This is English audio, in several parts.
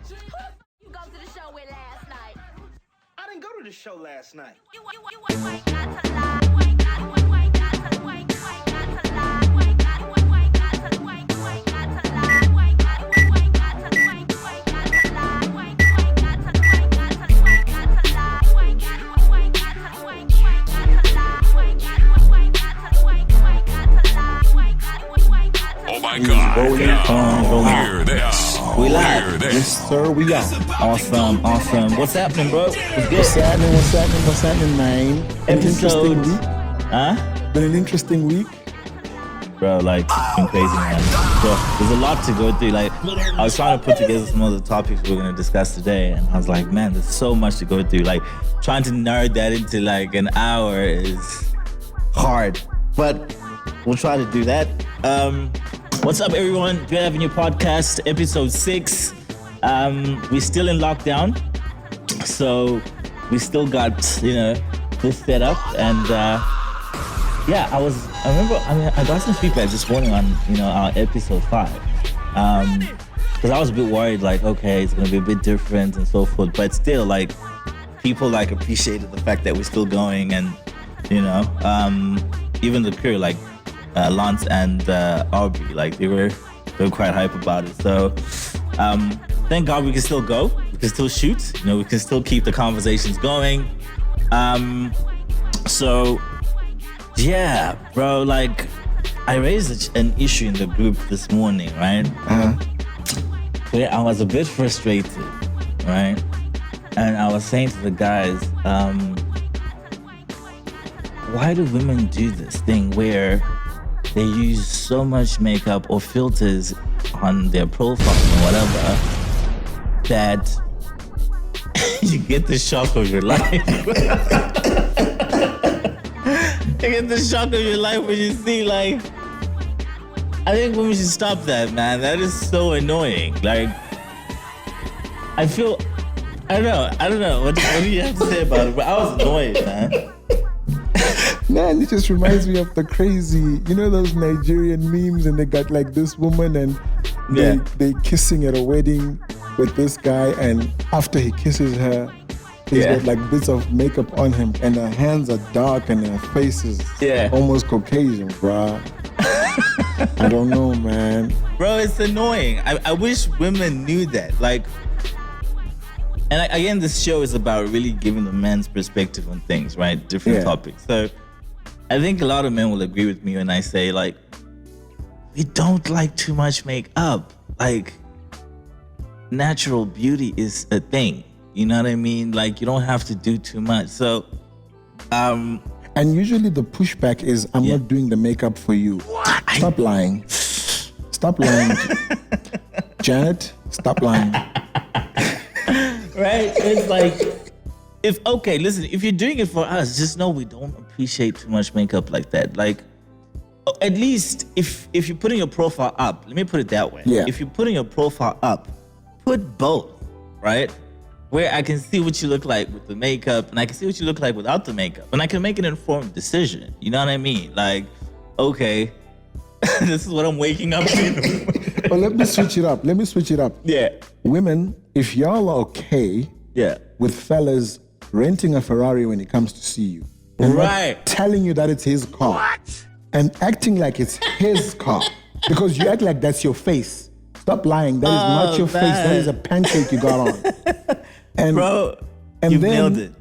You go to the show with last night. I didn't go to the show last night. You ain't got to lie. You ain't got to lie. You ain't got to lie. You ain't got to lie. You ain't got to lie. You ain't got to lie. You ain't got to lie. You ain't got to lie. You ain't got to lie. You ain't got to lie. You ain't got to lie. You ain't got to lie. You ain't got to lie. You ain't got to lie. You ain't got to lie. You ain't got to lie. You ain't got to. Oh my God! Now, hear this. We live. Hear this. Yes, sir, we are. Awesome. What's happening, bro? What's good? What's happening, man? Been an Episode- interesting week. Been an interesting week. Bro, like, it's been crazy, man. So, there's a lot to go through. Like, I was trying to put together some of the topics we're going to discuss today, and I was like, man, there's so much to go through. Like, trying to narrow that into, like, an hour is hard. But we'll try to do that. What's up, everyone? Good having your podcast, episode 6. We're still in lockdown, so we still got, this set up. And I got some feedback this morning on, our episode 5. Because I was a bit worried, like, okay, it's gonna be a bit different and so forth. But still, like, people like appreciated the fact that we're still going, and even the crew, like Lance and Aubrey, like they were quite hype about it. So thank God we can still go, we can still shoot, we can still keep the conversations going. So yeah, bro, like I raised an issue in the group this morning, right? Where I was a bit frustrated, right? And I was saying to the guys, why do women do this thing where they use so much makeup or filters on their profile or whatever that you get the shock of your life? You get the shock of your life when you see, like, I think women should stop that, man. That is so annoying. Like, I don't know. What do you have to say about it? But I was annoyed, man. Man, it just reminds me of the crazy, those Nigerian memes, and they got like this woman and they kissing at a wedding with this guy, and after he kisses her, he's got like bits of makeup on him, and her hands are dark and her face is almost Caucasian, bro. I don't know, man. Bro, it's annoying. I wish women knew that. Like, and again, this show is about really giving the men's perspective on things, right? Different topics. So I think a lot of men will agree with me when I say, like, we don't like too much makeup. Like, natural beauty is a thing. You know what I mean? Like, you don't have to do too much. So, and usually the pushback is, I'm not doing the makeup for you. What? Stop lying. Stop lying. Janet, stop lying. Right? It's like, if you're doing it for us, just know we don't appreciate too much makeup like that. Like, at least if you're putting your profile up, let me put it that way. Yeah. If you're putting your profile up, put both, right? Where I can see what you look like with the makeup, and I can see what you look like without the makeup, and I can make an informed decision. You know what I mean? Like, okay, this is what I'm waking up to. But let me switch it up. Yeah. Women, if y'all are okay with fellas renting a Ferrari when he comes to see you, and not telling you that it's his car, and acting like it's his car, because you act like that's your face. Stop lying. That is not your face. That is a pancake you got on. And bro, and you then, nailed it.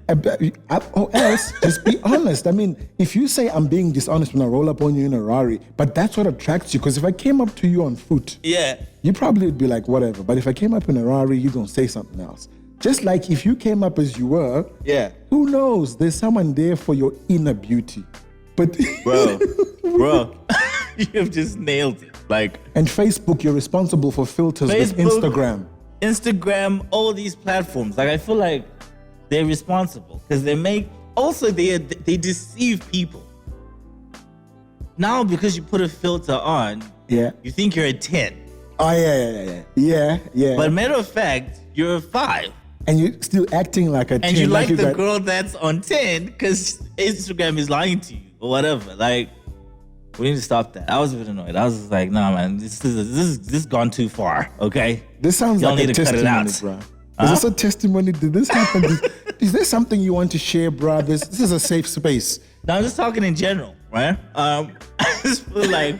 Or else, just be honest. I mean, if you say I'm being dishonest when I roll up on you in a Rari, but that's what attracts you. Because if I came up to you on foot, you probably would be like, whatever. But if I came up in a Rari, you're going to say something else. Just like if you came up as you were, who knows? There's someone there for your inner beauty. But bro, you've just nailed it. Like, and Facebook, you're responsible for filters with Instagram, all these platforms. Like, I feel like they're responsible because they deceive people. Now, because you put a filter on, you think you're a 10. Oh, yeah. But matter of fact, you're a 5. And you're still acting like a 10. And you like the girl that's on 10 because Instagram is lying to you or whatever. Like, We need to stop that. I was a bit annoyed. I was just like, nah, man, this is gone too far. Okay. This sounds Y'all like a need to cut it testimony, out. bro. Is this a testimony? Did this happen? Is there something you want to share, bro? This is a safe space. No, I'm just talking in general, right? I just feel like,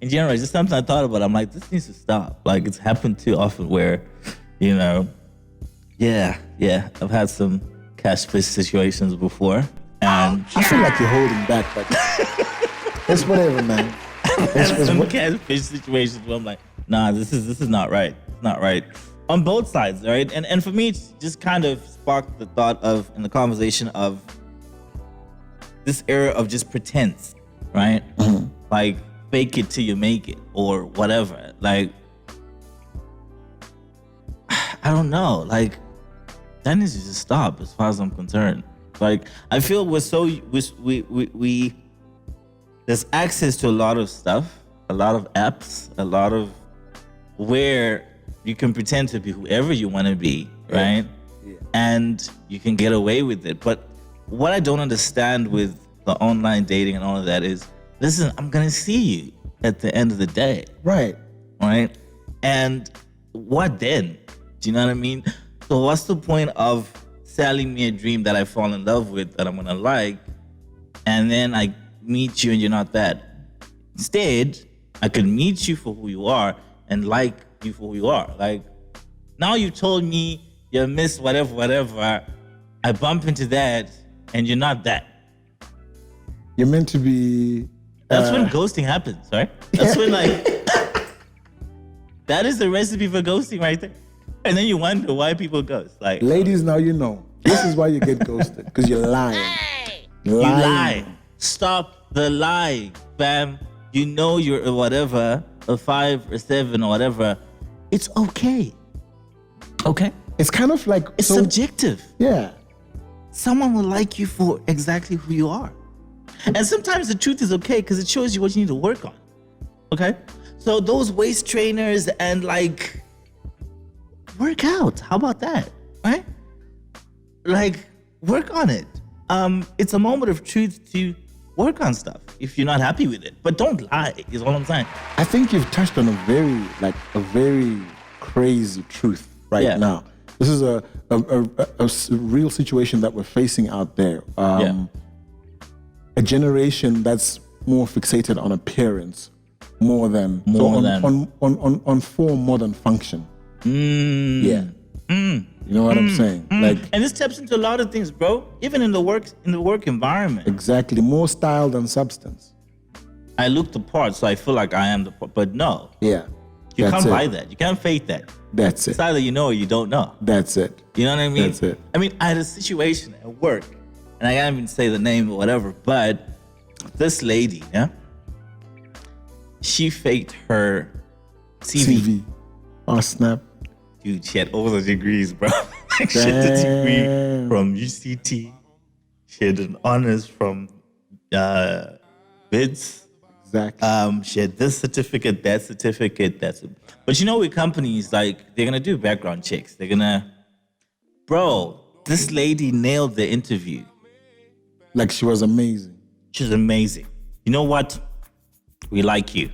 in general, it's just something I thought about. I'm like, this needs to stop. Like, it's happened too often where, you know, yeah, I've had some cash fish situations before, and I feel like you're holding back, but it's whatever, man. It's some what- cash fish situations where I'm like, nah, this is not right. It's not right on both sides, right? And for me, it's just kind of sparked the thought of, in the conversation of this era of just pretense, right? Like, fake it till you make it or whatever. Like, I don't know. Like, that needs to just stop as far as I'm concerned. Like, I feel we there's access to a lot of stuff, a lot of apps, a lot of where you can pretend to be whoever you want to be, right? Yeah. And you can get away with it. But what I don't understand with the online dating and all of that is, listen, I'm gonna see you at the end of the day, Right. right? And what then? Do you know what I mean? So what's the point of selling me a dream that I fall in love with, that I'm gonna like, and then I meet you and you're not that? Instead, I could meet you for who you are and like you for who you are. Like, now you told me you're Miss whatever. I bump into that and you're not that. You're meant to be. That's when ghosting happens, right? That's when, like, that is the recipe for ghosting right there. And then you wonder why people ghost. Like, Ladies, now you know. This is why you get ghosted, because you're lying. you lie. Stop the lie, fam. You know you're a whatever, a 5 or 7 or whatever. It's okay. Okay? It's kind of like It's subjective. Yeah. Someone will like you for exactly who you are. And sometimes the truth is okay because it shows you what you need to work on. Okay? So those waist trainers and, like, work out. How about that? Right? Like, work on it. It's a moment of truth to work on stuff if you're not happy with it. But don't lie, is all I'm saying. I think you've touched on a very crazy truth right now. This is a real situation that we're facing out there. A generation that's more fixated on appearance on form more than function. Yeah. You know what I'm saying? Like, And this taps into a lot of things, bro. Even in the work environment. exactly, more style than substance. I look the part, so I feel like I am the part. But no, Yeah. you That's can't it. buy that. You can't fake that. That's It's it. either you know or you don't know. That's it. You know what I mean? That's it. I mean, I had a situation at work, and I can't even say the name or whatever, but this lady, yeah, she faked her CV. TV. Oh, snap. Dude, she had all the degrees, bro. She had a degree Damn. from UCT. She had an honors from BIDS. Exactly. She had this certificate, that certificate, But you know, with companies, like, they're gonna do background checks. They're gonna, bro, this lady nailed the interview. Like, she was amazing. She's amazing. You know what? We like you.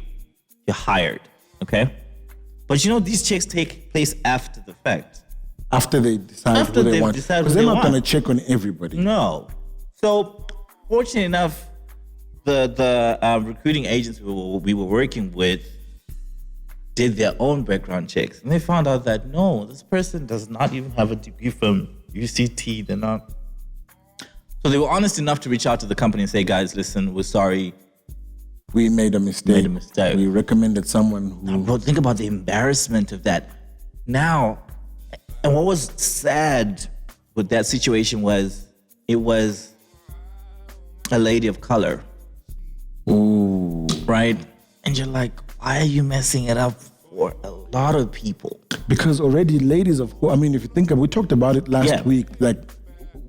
You're hired, okay? But you know, these checks take place after the fact. After they decide After who they they've want. decided Because who they're they not going to want. check on everybody. No. So, fortunate enough, the recruiting agents we were working with did their own background checks. And they found out that, no, this person does not even have a degree from UCT. They're not. So they were honest enough to reach out to the company and say, guys, listen, we're sorry. We made a mistake. Made a mistake. We recommended someone who... Bro, think about the embarrassment of that. Now, and what was sad with that situation was, it was a lady of color, Ooh. right? And you're like, why are you messing it up for a lot of people? Because already ladies of... I mean, if you think of... We talked about it last week. Like,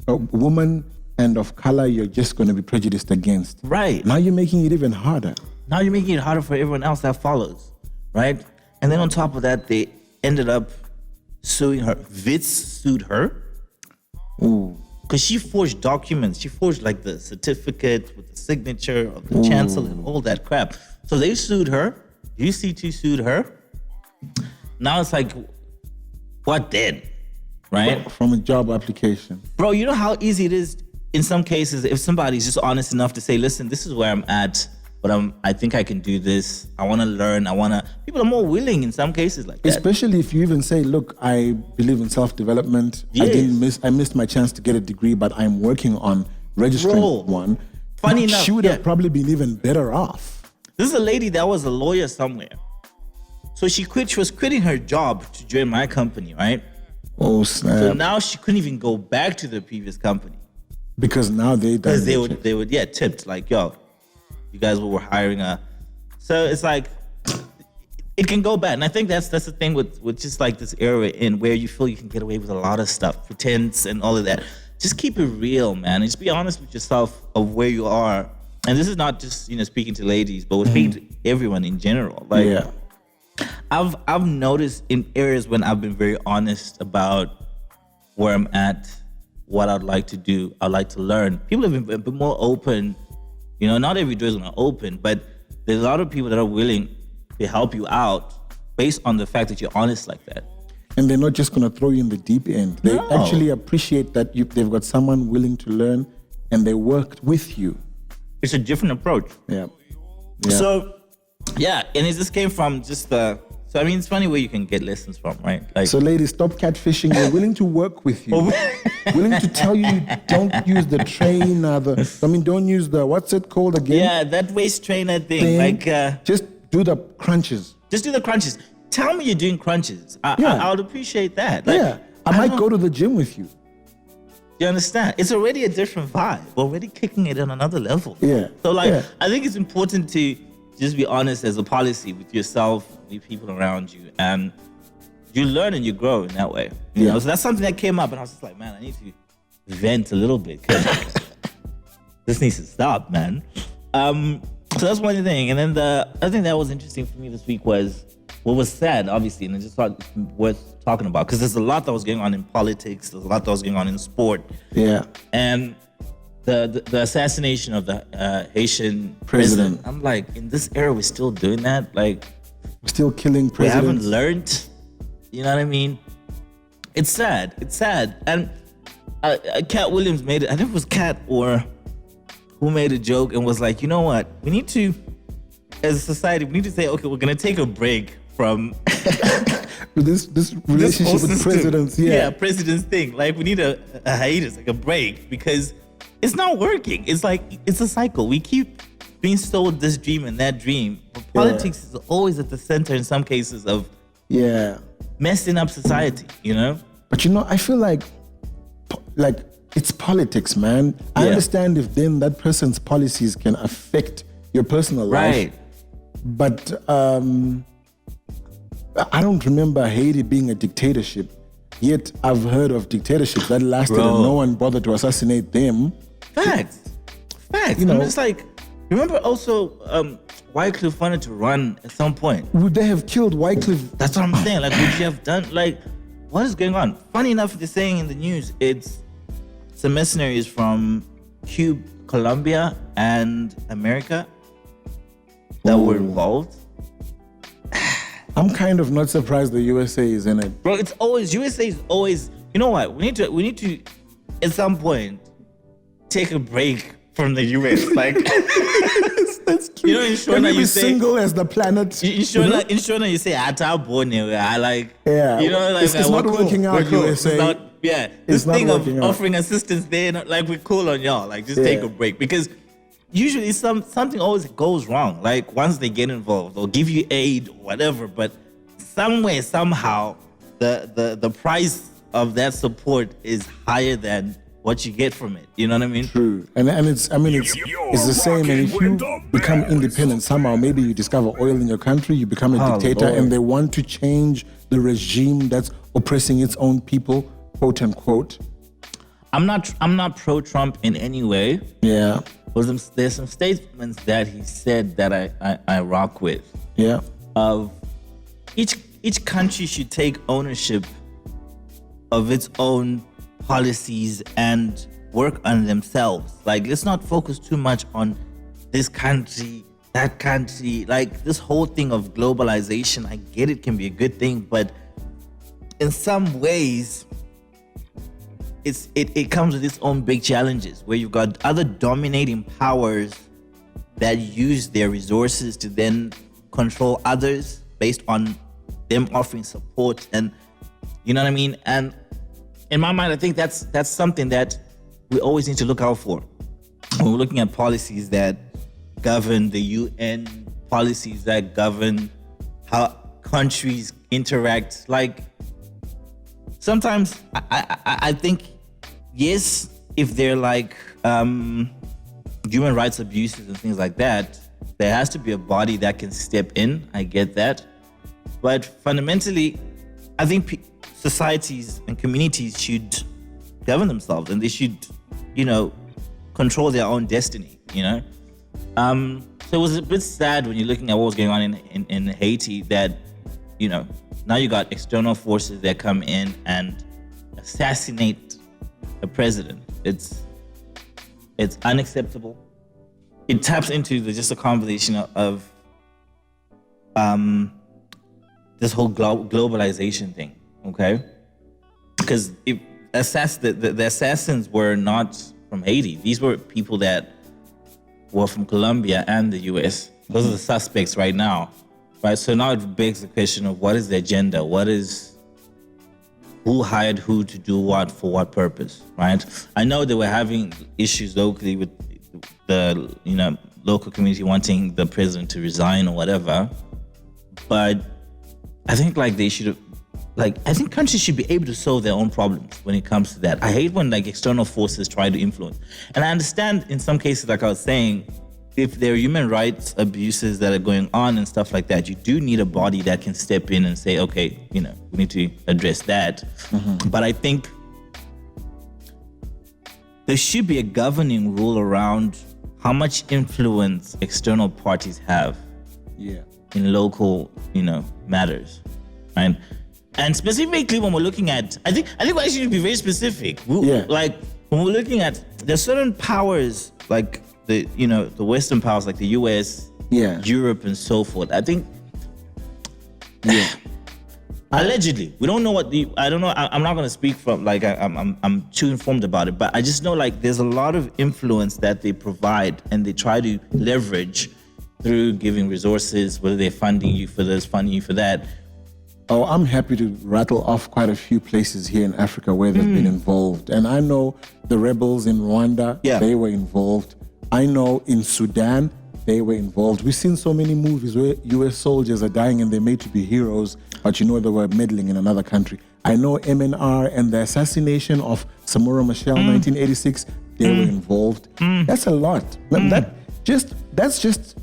a woman and of color, you're just going to be prejudiced against. Right. Now you're making it even harder. Now you're making it harder for everyone else that follows, right? And then on top of that, they ended up suing her. Vitz sued her. Ooh. because she forged documents. She forged like the certificate with the signature of the chancellor and all that crap. So they sued her. UCT sued her. Now it's like, what then? Right? From a job application. Bro, you know how easy it is in some cases if somebody's just honest enough to say, listen, this is where I'm at, but I think I can do this. I want to learn. People are more willing in some cases like that. Especially if you even say, look, I believe in self-development. Yes. I missed my chance to get a degree, but I'm working on registering one. Funny enough, she would have probably been even better off. This is a lady that was a lawyer somewhere. So she was quitting her job to join my company, right? Oh, snap. So now she couldn't even go back to the previous company. Because now they would tipped like, yo, you guys were hiring a. So it's like, it can go bad. And I think that's the thing with just like this era in where you feel you can get away with a lot of stuff, pretense and all of that. Just keep it real, man. And just be honest with yourself of where you are. And this is not just, speaking to ladies, but we're speaking to everyone in general. Like, yeah. I've noticed in areas when I've been very honest about where I'm at, what I'd like to do, I'd like to learn. People have been more open. Not every door is gonna open, but there's a lot of people that are willing to help you out based on the fact that you're honest like that. And they're not just gonna throw you in the deep end. They actually appreciate that they've got someone willing to learn, and they worked with you. It's a different approach. Yeah. So, yeah, and it just came from just So, it's funny where you can get lessons from, right? Like, so, ladies, stop catfishing. We're willing to work with you. Willing to tell you don't use the train or don't use the, what's it called again? Yeah, that waist trainer thing. Like, just do the crunches. Just do the crunches. Tell me you're doing crunches. I would appreciate that. Like, I might go to the gym with you. You understand? It's already a different vibe. We're already kicking it on another level. Yeah. So, I think it's important to just be honest as a policy with yourself, with people around you, and you learn and you grow in that way. You know? So that's something that came up, and I was just like, man, I need to vent a little bit because this needs to stop, man. So that's one thing. And then the other thing that was interesting for me this week was what was sad, obviously, and I just thought it's worth talking about because there's a lot that was going on in politics. There's a lot that was going on in sport. Yeah. And the assassination of the Haitian president. I'm like, in this era, we're still doing that? Like, we're still killing presidents. We haven't learned. You know what I mean? It's sad. It's sad. And Cat Williams made it. I think it was Cat or who made a joke and was like, you know what? We need to, as a society, we need to say, okay, we're going to take a break from this relationship with presidents. Yeah, presidents thing. Like, we need a hiatus, like a break, because it's not working. It's like, it's a cycle. We keep being sold this dream and that dream. But politics is always at the center in some cases of messing up society, But I feel like it's politics, man. I understand if then that person's policies can affect your personal life. Right. But I don't remember Haiti being a dictatorship. Yet I've heard of dictatorships that lasted and no one bothered to assassinate them. Facts. I'm just like, remember also Wycliffe wanted to run at some point. Would they have killed Wycliffe? That's what I'm saying. Like, would you have done, like, what is going on? Funny enough, they're saying in the news, it's some mercenaries from Cuba, Colombia, and America that were involved. I'm kind of not surprised the USA is in it. Bro, USA is always, you know what? We need to, at some point, take a break from the US. Like, that's true. In Shona, you say single as the planet. In Shona, you say I like. Yeah. Like it's not working out. USA. It's not, this thing of offering assistance there, like, we're cool on y'all. Like, just take a break, because usually something always goes wrong. Like, once they get involved, they'll give you aid or whatever, but somewhere, somehow, the price of that support is higher than what you get from it. You know what I mean? True. And it's the same. And if you become independent somehow, maybe you discover oil in your country, you become a dictator, Lord. and they want to change the regime that's oppressing its own people, quote unquote. I'm not pro-Trump in any way. Yeah. But there's some statements that he said that I rock with. Yeah. Of each country should take ownership of its own policies and work on themselves. Like, let's not focus too much on this country, that country. Like, this whole thing of globalization, I get it can be a good thing, but in some ways, it comes with its own big challenges where you've got other dominating powers that use their resources to then control others based on them offering support, and you know what I mean? And in my mind, I think that's something that we always need to look out for when we're looking at policies that govern the UN, policies that govern how countries interact. Like, sometimes I think, yes, if they're like human rights abuses and things like that, there has to be a body that can step in. I get that. But fundamentally, I think societies and communities should govern themselves, and they should, control their own destiny, So it was a bit sad when you're looking at what was going on in Haiti that, now you got external forces that come in and assassinate a president. It's unacceptable. It taps into just a conversation of this whole globalization thing, okay? Because if the assassins were not from Haiti. These were people that were from Colombia and the US. Those are the suspects right now, right? So now it begs the question of what is the agenda? Who hired who to do what for what purpose, right? I know they were having issues locally with the, local community wanting the president to resign or whatever, but I think they should have, I think countries should be able to solve their own problems when it comes to that. I hate when external forces try to influence. And I understand in some cases, like I was saying, if there are human rights abuses that are going on and stuff like that, you do need a body that can step in and say, okay, we need to address that. Mm-hmm. But I think there should be a governing rule around how much influence external parties have in local, matters, right? And specifically when we're looking at, I think we actually should be very specific. Like when we're looking at, there's certain powers like the Western powers like the US, Europe, and so forth. I think, allegedly, we don't know I don't know. I'm not gonna speak from I'm too informed about it, but I just know there's a lot of influence that they provide and they try to leverage through giving resources, whether they're funding you for this, funding you for that. Oh, I'm happy to rattle off quite a few places here in Africa where they've been involved. And I know the rebels in Rwanda, they were involved. I know in Sudan, they were involved. We've seen so many movies where US soldiers are dying and they're made to be heroes, but they were meddling in another country. I know MNR and the assassination of Samora Machel in 1986, they were involved. That's a lot. That's just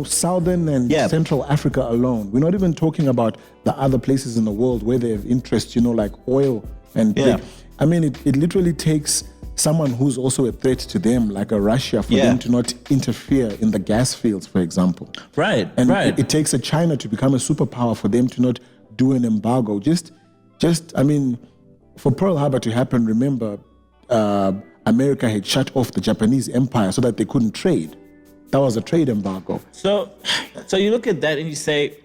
Southern and Central Africa alone. We're not even talking about the other places in the world where they have interests, like oil. And it literally takes someone who's also a threat to them, like a Russia, for them to not interfere in the gas fields, for example. Right, and right. It takes a China to become a superpower for them to not do an embargo. For Pearl Harbor to happen, remember, America had shut off the Japanese empire so that they couldn't trade. That was a trade embargo. So you look at that and you say,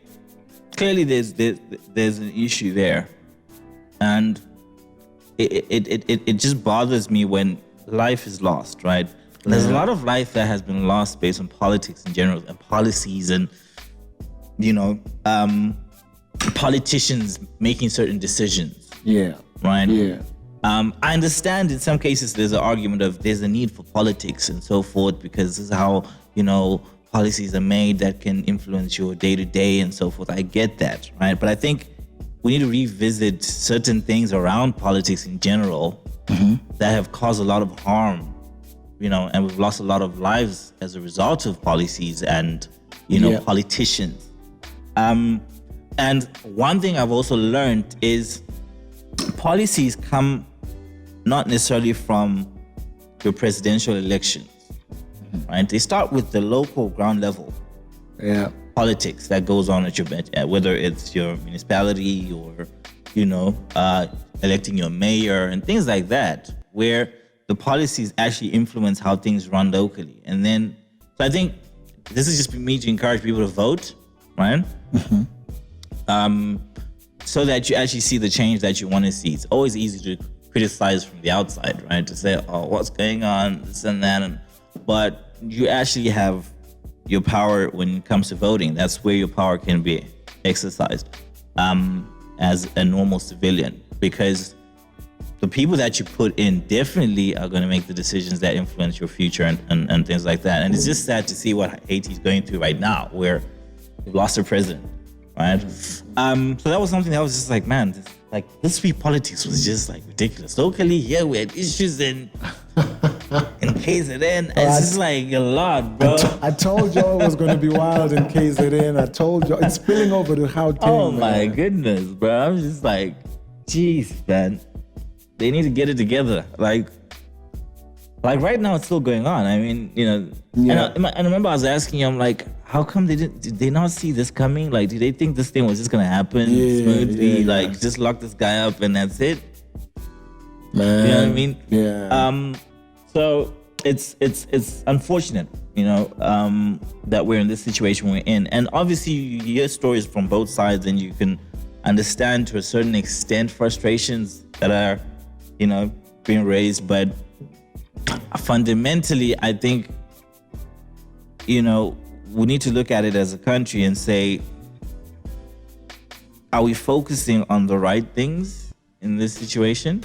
clearly there's an issue there, and it just bothers me when life is lost, right? There's a lot of life that has been lost based on politics in general and policies and politicians making certain decisions. Right. I understand in some cases there's an argument of there's a need for politics and so forth because this is how policies are made that can influence your day-to-day and so forth. I get that, right? But I think we need to revisit certain things around politics in general that have caused a lot of harm, and we've lost a lot of lives as a result of policies and, politicians. And one thing I've also learned is policies come not necessarily from your presidential elections, right? They start with the local ground level politics that goes on at your whether it's your municipality or electing your mayor and things like that, where the policies actually influence how things run locally. And then, so I think this is just me to encourage people to vote, right? So that you actually see the change that you want to see. It's always easy to criticize from the outside, right? To say, oh, what's going on, this and that. But you actually have your power when it comes to voting. That's where your power can be exercised as a normal civilian, because the people that you put in definitely are going to make the decisions that influence your future and things like that. And it's just sad to see what Haiti's going through right now, where they've lost their president, right? So that was something that was just like, man, this street politics was just like ridiculous. Locally, yeah, we had issues in KZN. It's just like a lot, bro. I told y'all it was going to be wild in KZN. I told y'all it's spilling over to Gauteng. Oh my goodness, bro. I'm just like, jeez, man. They need to get it together. Like right now it's still going on. I mean, you know, and I remember I was asking him, like, how come did they not see this coming? Like, do they think this thing was just gonna happen smoothly? Like, just lock this guy up and that's it? Man. You know what I mean? Yeah. So it's unfortunate, you know, that we're in this situation we're in. And obviously you hear stories from both sides and you can understand to a certain extent frustrations that are, you know, being raised. But fundamentally, I think, you know, we need to look at it as a country and say, are we focusing on the right things in this situation?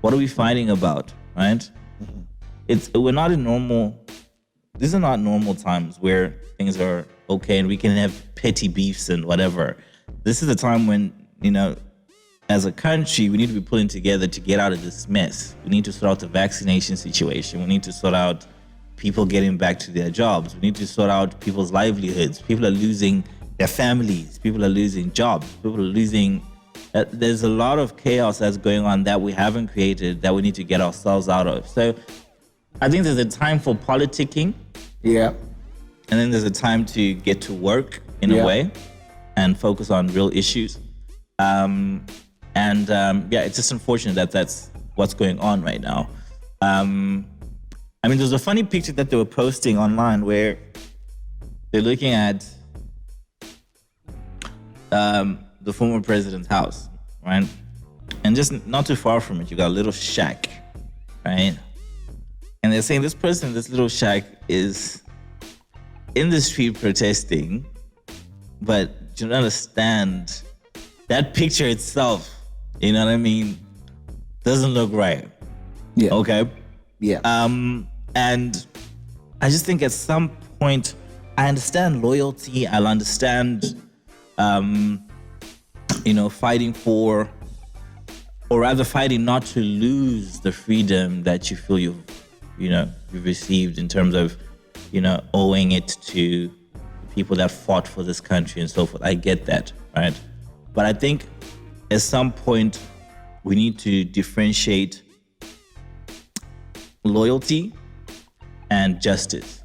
What are we fighting about, right? We're not in normal, these are not normal times where things are okay and we can have petty beefs and whatever. This is a time when, you know, as a country, we need to be pulling together to get out of this mess. We need to sort out the vaccination situation. We need to sort out people getting back to their jobs. We need to sort out people's livelihoods. People are losing their families. People are losing jobs. People are losing... there's a lot of chaos that's going on that we haven't created that we need to get ourselves out of. So I think there's a time for politicking. Yeah. And then there's a time to get to work in a way and focus on real issues. It's just unfortunate that that's what's going on right now. I mean, there's a funny picture that they were posting online where they're looking at the former president's house, right? And just not too far from it, you got a little shack, right? And they're saying this person in this little shack is in the street protesting, but you don't understand that picture itself, you know what I mean, doesn't look right. Yeah. Okay? Yeah. And I just think at some point, I understand loyalty, I'll understand, you know, fighting for, or rather fighting not to lose the freedom that you feel you've received in terms of, you know, owing it to people that fought for this country and so forth. I get that, right? But I think at some point we need to differentiate loyalty and justice,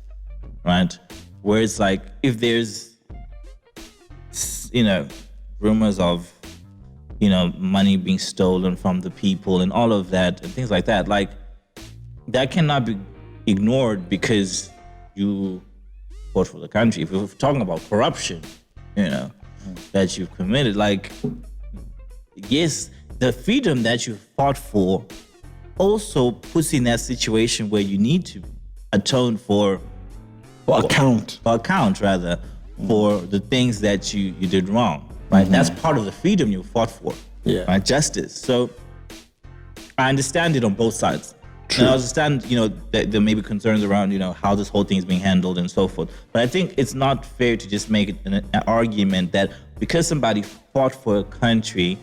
right? Where it's like, if there's, you know, rumors of, you know, money being stolen from the people and all of that and things like that, like, that cannot be ignored because you fought for the country. If we're talking about corruption, you know, that you've committed, like, yes, the freedom that you fought for also puts you in that situation where you need to atone for account for the things that you did wrong, right? Mm-hmm. That's part of the freedom you fought for, right? Justice. So I understand it on both sides. True. And I understand, you know, that there may be concerns around, you know, how this whole thing is being handled and so forth. But I think it's not fair to just make it an argument that because somebody fought for a country,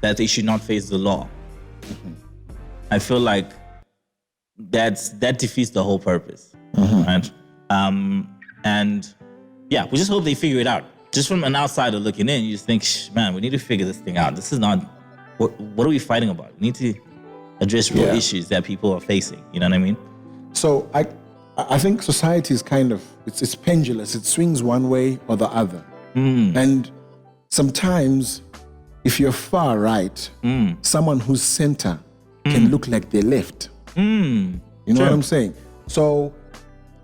that they should not face the law. Mm-hmm. I feel like that defeats the whole purpose, right? And yeah, we just hope they figure it out. Just from an outsider looking in, you just think, man, we need to figure this thing out. This is not, what are we fighting about? We need to address real issues that people are facing. You know what I mean? So I think society is kind of, it's pendulous. It swings one way or the other. And sometimes if you're far right, someone who's center can look like they're left. You know what I'm saying? So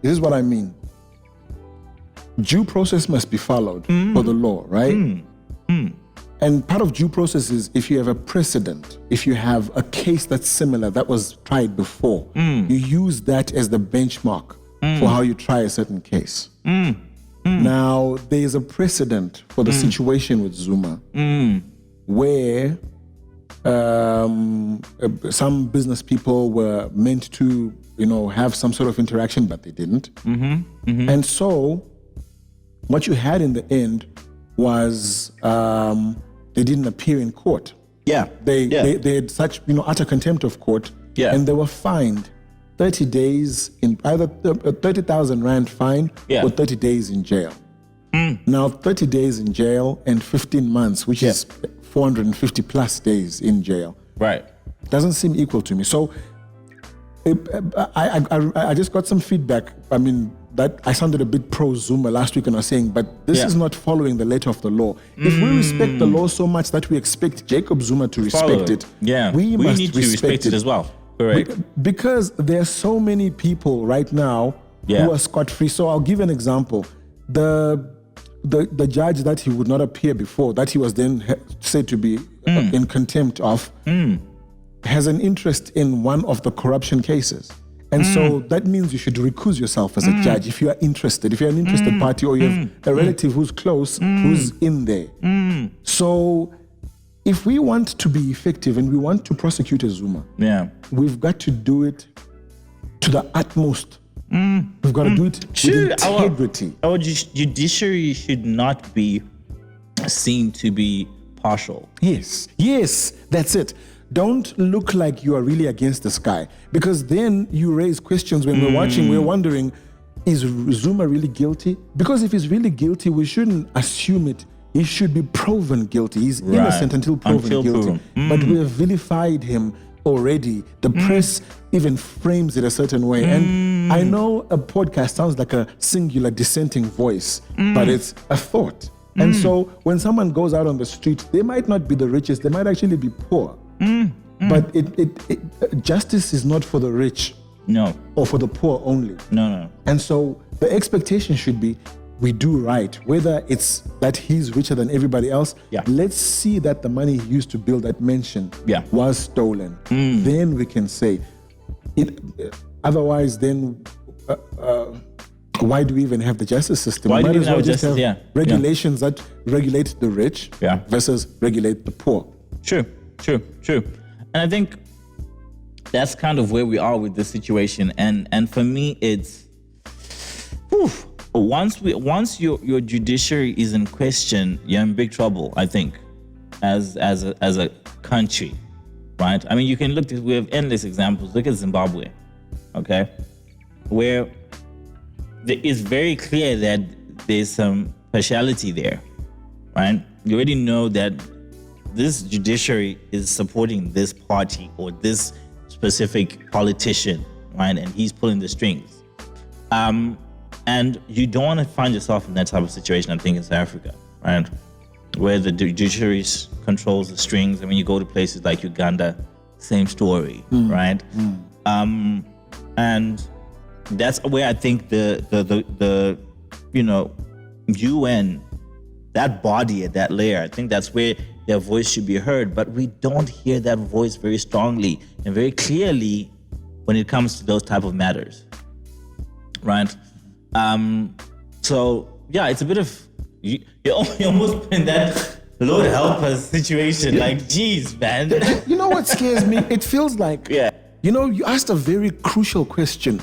this is what I mean. Due process must be followed for the law, right? And part of due process is if you have a precedent, if you have a case that's similar that was tried before, you use that as the benchmark for how you try a certain case. Now, there is a precedent for the situation with Zuma where some business people were meant to, have some sort of interaction, but they didn't. And so what you had in the end was they didn't appear in court. They had such utter contempt of court, and they were fined 30 days in either 30,000 rand fine or 30 days in jail. Now 30 days in jail and 15 months, which is 450 plus days in jail, doesn't seem equal to me. So I just got some feedback. I mean, that I sounded a bit pro-Zuma last week and I was saying, but this is not following the letter of the law. If we respect the law so much that we expect Jacob Zuma to respect it, we must need to respect it as well. Correct. Because there are so many people right now who are scot-free. So I'll give an example. The judge that he would not appear before, that he was then said to be in contempt of, has an interest in one of the corruption cases. And so that means you should recuse yourself as a judge if you are interested, if you're an interested party or you have a relative who's close, who's in there. So if we want to be effective and we want to prosecute a Zuma, we've got to do it to the utmost. We've got to do it with integrity. Our judiciary should not be seen to be partial. Yes, that's it. Don't look like you are really against this guy, because then you raise questions when we're watching. We're wondering, is Zuma really guilty? Because if he's really guilty, we shouldn't assume it. He should be proven guilty. He's innocent until proven guilty. But we have vilified him already. The press even frames it a certain way. And I know a podcast sounds like a singular dissenting voice, but it's a thought. And so when someone goes out on the street, they might not be the richest, they might actually be poor. But justice is not for the rich. No. Or for the poor only. No. And so the expectation should be we do right. Whether it's that he's richer than everybody else, let's see that the money he used to build that mansion was stolen. Then we can say it. Otherwise, then why do we even have the justice system? Why do we might even as well have just justice? have regulations that regulate the rich versus regulate the poor. True. And I think that's kind of where we are with this situation. And for me, it's once your judiciary is in question, you're in big trouble, I think, as a country, right? I mean, you can look, we have endless examples. Look at Zimbabwe, okay? Where it is very clear that there's some partiality there, right? You already know that this judiciary is supporting this party or this specific politician, right? And he's pulling the strings. And you don't want to find yourself in that type of situation, I think, in South Africa, right? Where the judiciary controls the strings. I mean, you go to places like Uganda, same story, right? And that's where I think the UN, that body at that layer, I think that's where their voice should be heard. But we don't hear that voice very strongly and very clearly when it comes to those type of matters, right? So yeah, it's a bit of you almost put in that Lord help us situation. Like, geez, man. You know what scares me? It feels like you asked a very crucial question.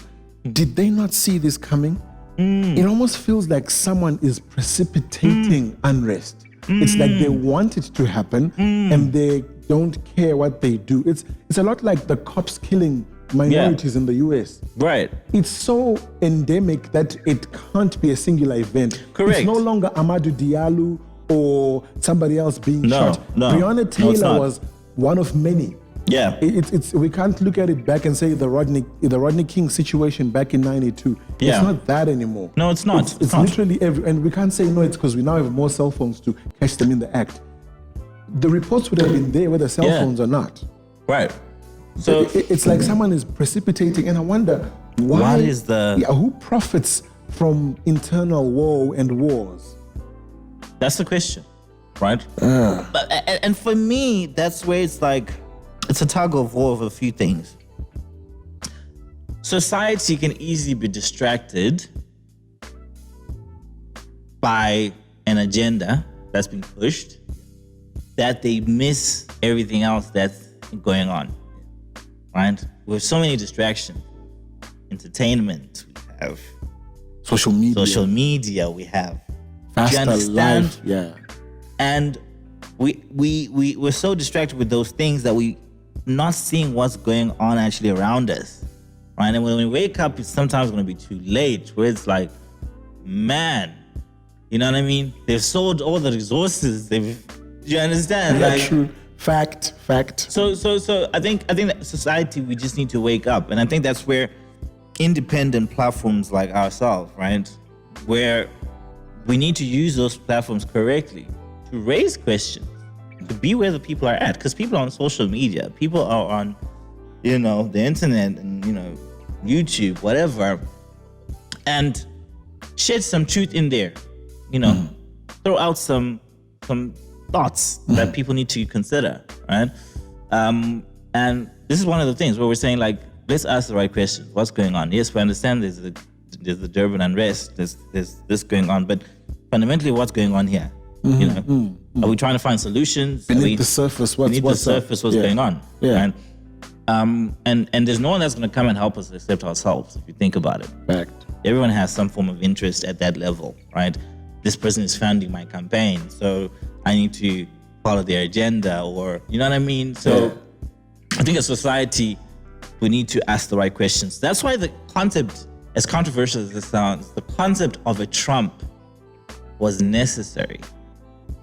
Did they not see this coming? It almost feels like someone is precipitating unrest. It's like they want it to happen and they don't care what they do. It's a lot like the cops killing minorities in the US. Right. It's so endemic that it can't be a singular event. Correct. It's no longer Amadou Diallo or somebody else being shot. Breonna Taylor was one of many. Yeah. It's we can't look at it back and say the Rodney King situation back in '92. Yeah. It's not that anymore. No, it's not. It's not. literally and we can't say no, it's because we now have more cell phones to catch them in the act. The reports would have been there whether cell phones or not. Right. So It's like someone is precipitating, and I wonder why. What is the- who profits from internal war and wars? that's the question, right? But, and for me, that's where it's like, it's a tug of war of a few things. Society can easily be distracted by an agenda that's been pushed, that they miss everything else that's going on, right? We have so many distractions. Entertainment, we have Social media, we have. faster understand? life. Yeah. And we're so distracted with those things that we not seeing what's going on actually around us, right? And when we wake up, it's sometimes going to be too late, where it's like, man, you know what I mean? They've sold all the resources. Do you understand? Yeah, Like, true. Fact. so I think that society, we just need to wake up, and I think that's where independent platforms like ourselves, right, where we need to use those platforms correctly to raise questions, to be where the people are at, because people are on social media, people are on, you know, the internet and, you know, YouTube, whatever, and shed some truth in there, you know, throw out some thoughts that people need to consider, right? And this is one of the things where we're saying, like, let's ask the right questions. What's going on? Yes, we understand there's the Durban unrest, there's this going on, but fundamentally, what's going on here? You know, are we trying to find solutions? Beneath the surface, what's going on? Yeah. And there's no one that's going to come and help us except ourselves, if you think about it. Fact. Everyone has some form of interest at that level, right? This person is funding my campaign, so I need to follow their agenda, or, you know what I mean? So I think as society, we need to ask the right questions. That's why the concept, as controversial as it sounds, the concept of a Trump was necessary.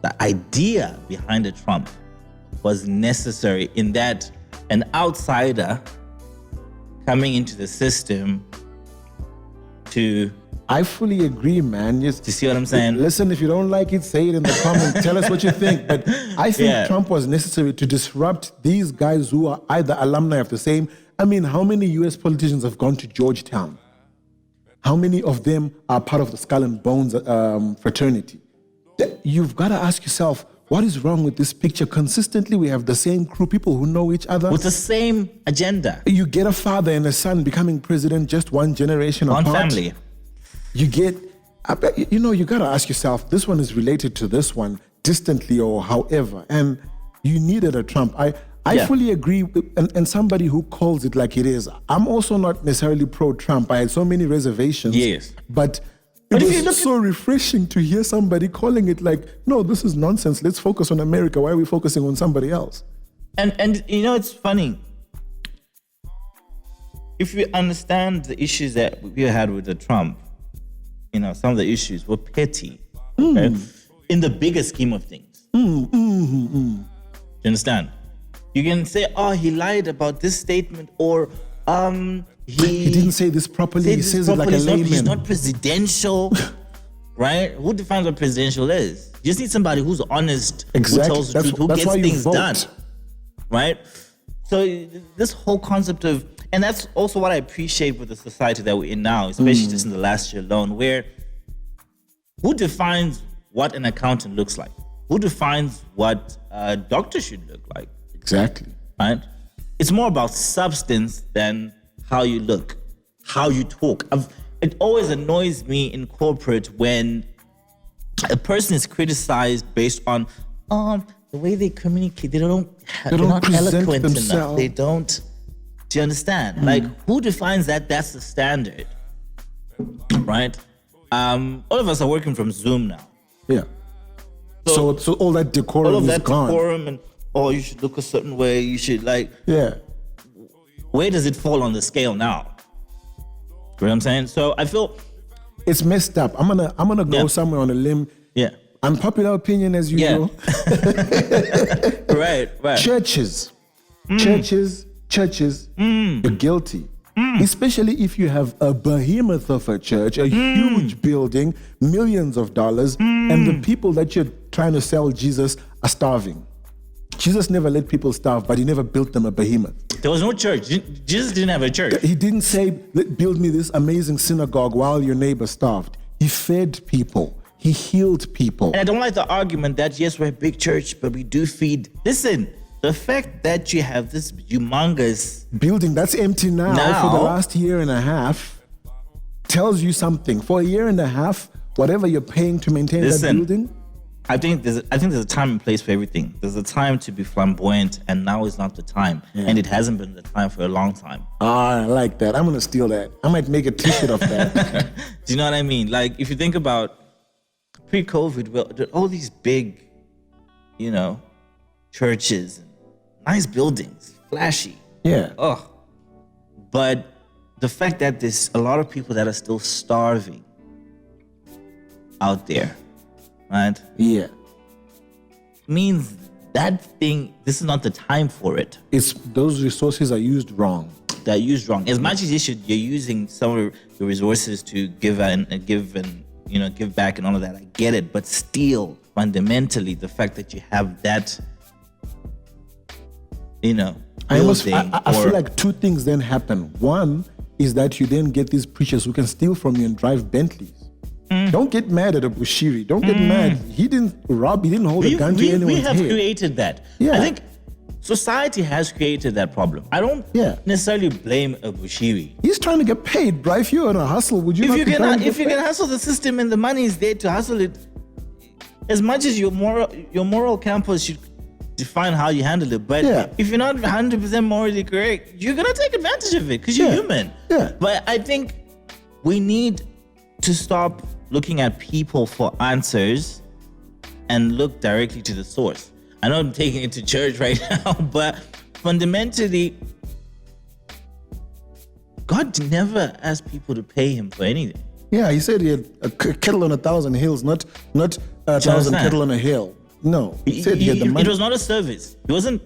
The idea behind a Trump was necessary, in that an outsider coming into the system to... I fully agree, man. You see what I'm saying? Listen, if you don't like it, say it in the comments. Tell us what you think. But I think Trump was necessary to disrupt these guys who are either alumni of the same. I mean, how many US politicians have gone to Georgetown? How many of them are part of the Skull and Bones fraternity? You've got to ask yourself, what is wrong with this picture? Consistently, we have the same crew, people who know each other. With the same agenda. You get a father and a son becoming president just one generation apart. One family. You get, you know, you got to ask yourself, this one is related to this one distantly or however, and you needed a Trump. I fully agree, and somebody who calls it like it is. I'm also not necessarily pro-Trump. I had so many reservations. Yes. But it was so refreshing to hear somebody calling it like, no, this is nonsense. Let's focus on America. Why are we focusing on somebody else? And you know, it's funny. If you understand the issues that we had with the Trump, you know, some of the issues were petty, okay? In the bigger scheme of things. Do you understand? You can say, oh, he lied about this statement, or he didn't say this properly. He says it like a layman. He's not presidential, right? Who defines what presidential is? You just need somebody who's honest, exactly. who tells the truth, who gets things vote. done, right? So this whole concept of, and that's also what I appreciate with the society that we're in now, especially just in the last year alone, where who defines what an accountant looks like? Who defines what a doctor should look like? Exactly. Right? It's more about substance than how you look, how you talk. It always annoys me in corporate when a person is criticized based on the way they communicate. They're not eloquent enough. They don't. Do you understand? Like, who defines that? That's the standard, right? All of us are working from Zoom now. Yeah. So all that decorum is gone. Decorum and you should look a certain way. You should where does it fall on the scale now? You know what I'm saying? So I feel it's messed up. I'm gonna go somewhere on a limb. Yeah. Unpopular opinion as usual. Yeah. Right. Churches, you're guilty. Especially if you have a behemoth of a church, a huge building, millions of dollars, and the people that you're trying to sell Jesus are starving. Jesus never let people starve, but he never built them a behemoth. There was no church. Jesus didn't have a church. He didn't say, build me this amazing synagogue while your neighbor starved. He fed people. He healed people. And I don't like the argument that, yes, we're a big church, but we do feed. Listen, the fact that you have this humongous building that's empty now for the last year and a half tells you something. For a year and a half, whatever you're paying to maintain that building. I think there's a time and place for everything. There's a time to be flamboyant, and now is not the time. Yeah. And it hasn't been the time for a long time. I like that. I'm gonna steal that. I might make a t-shirt of that. Do you know what I mean? Like, if you think about pre-COVID, well, all these big, churches, and nice buildings, flashy. Yeah. Oh. But the fact that there's a lot of people that are still starving out there, right? Yeah. Means this is not the time for it. Those resources are used wrong. They're used wrong. As much as you're using some of the resources to give back and all of that, I get it. But still, fundamentally, the fact that you have that, I feel like two things then happen. One is that you then get these preachers who can steal from you and drive Bentleys. Don't get mad at a Bushiri. Don't get mad. He didn't rob. He didn't hold a gun to anyone's We have head. created that. Yeah. I think society has created that problem. I don't necessarily blame a Bushiri. He's trying to get paid, bro. If you're on a hustle, would you not be trying to get paid? Can hustle the system and the money is there to hustle it, as much as your moral campus should define how you handle it. But if you're not 100% morally correct, you're gonna take advantage of it because you're human. Yeah. But I think we need to stop looking at people for answers and look directly to the source. I know I'm taking it to church right now, but fundamentally, God never asked people to pay him for anything. Yeah, he said he had a kettle on 1,000 hills, not 1,000 kettle on a hill. No, he said he had the money. It was not a service. He wasn't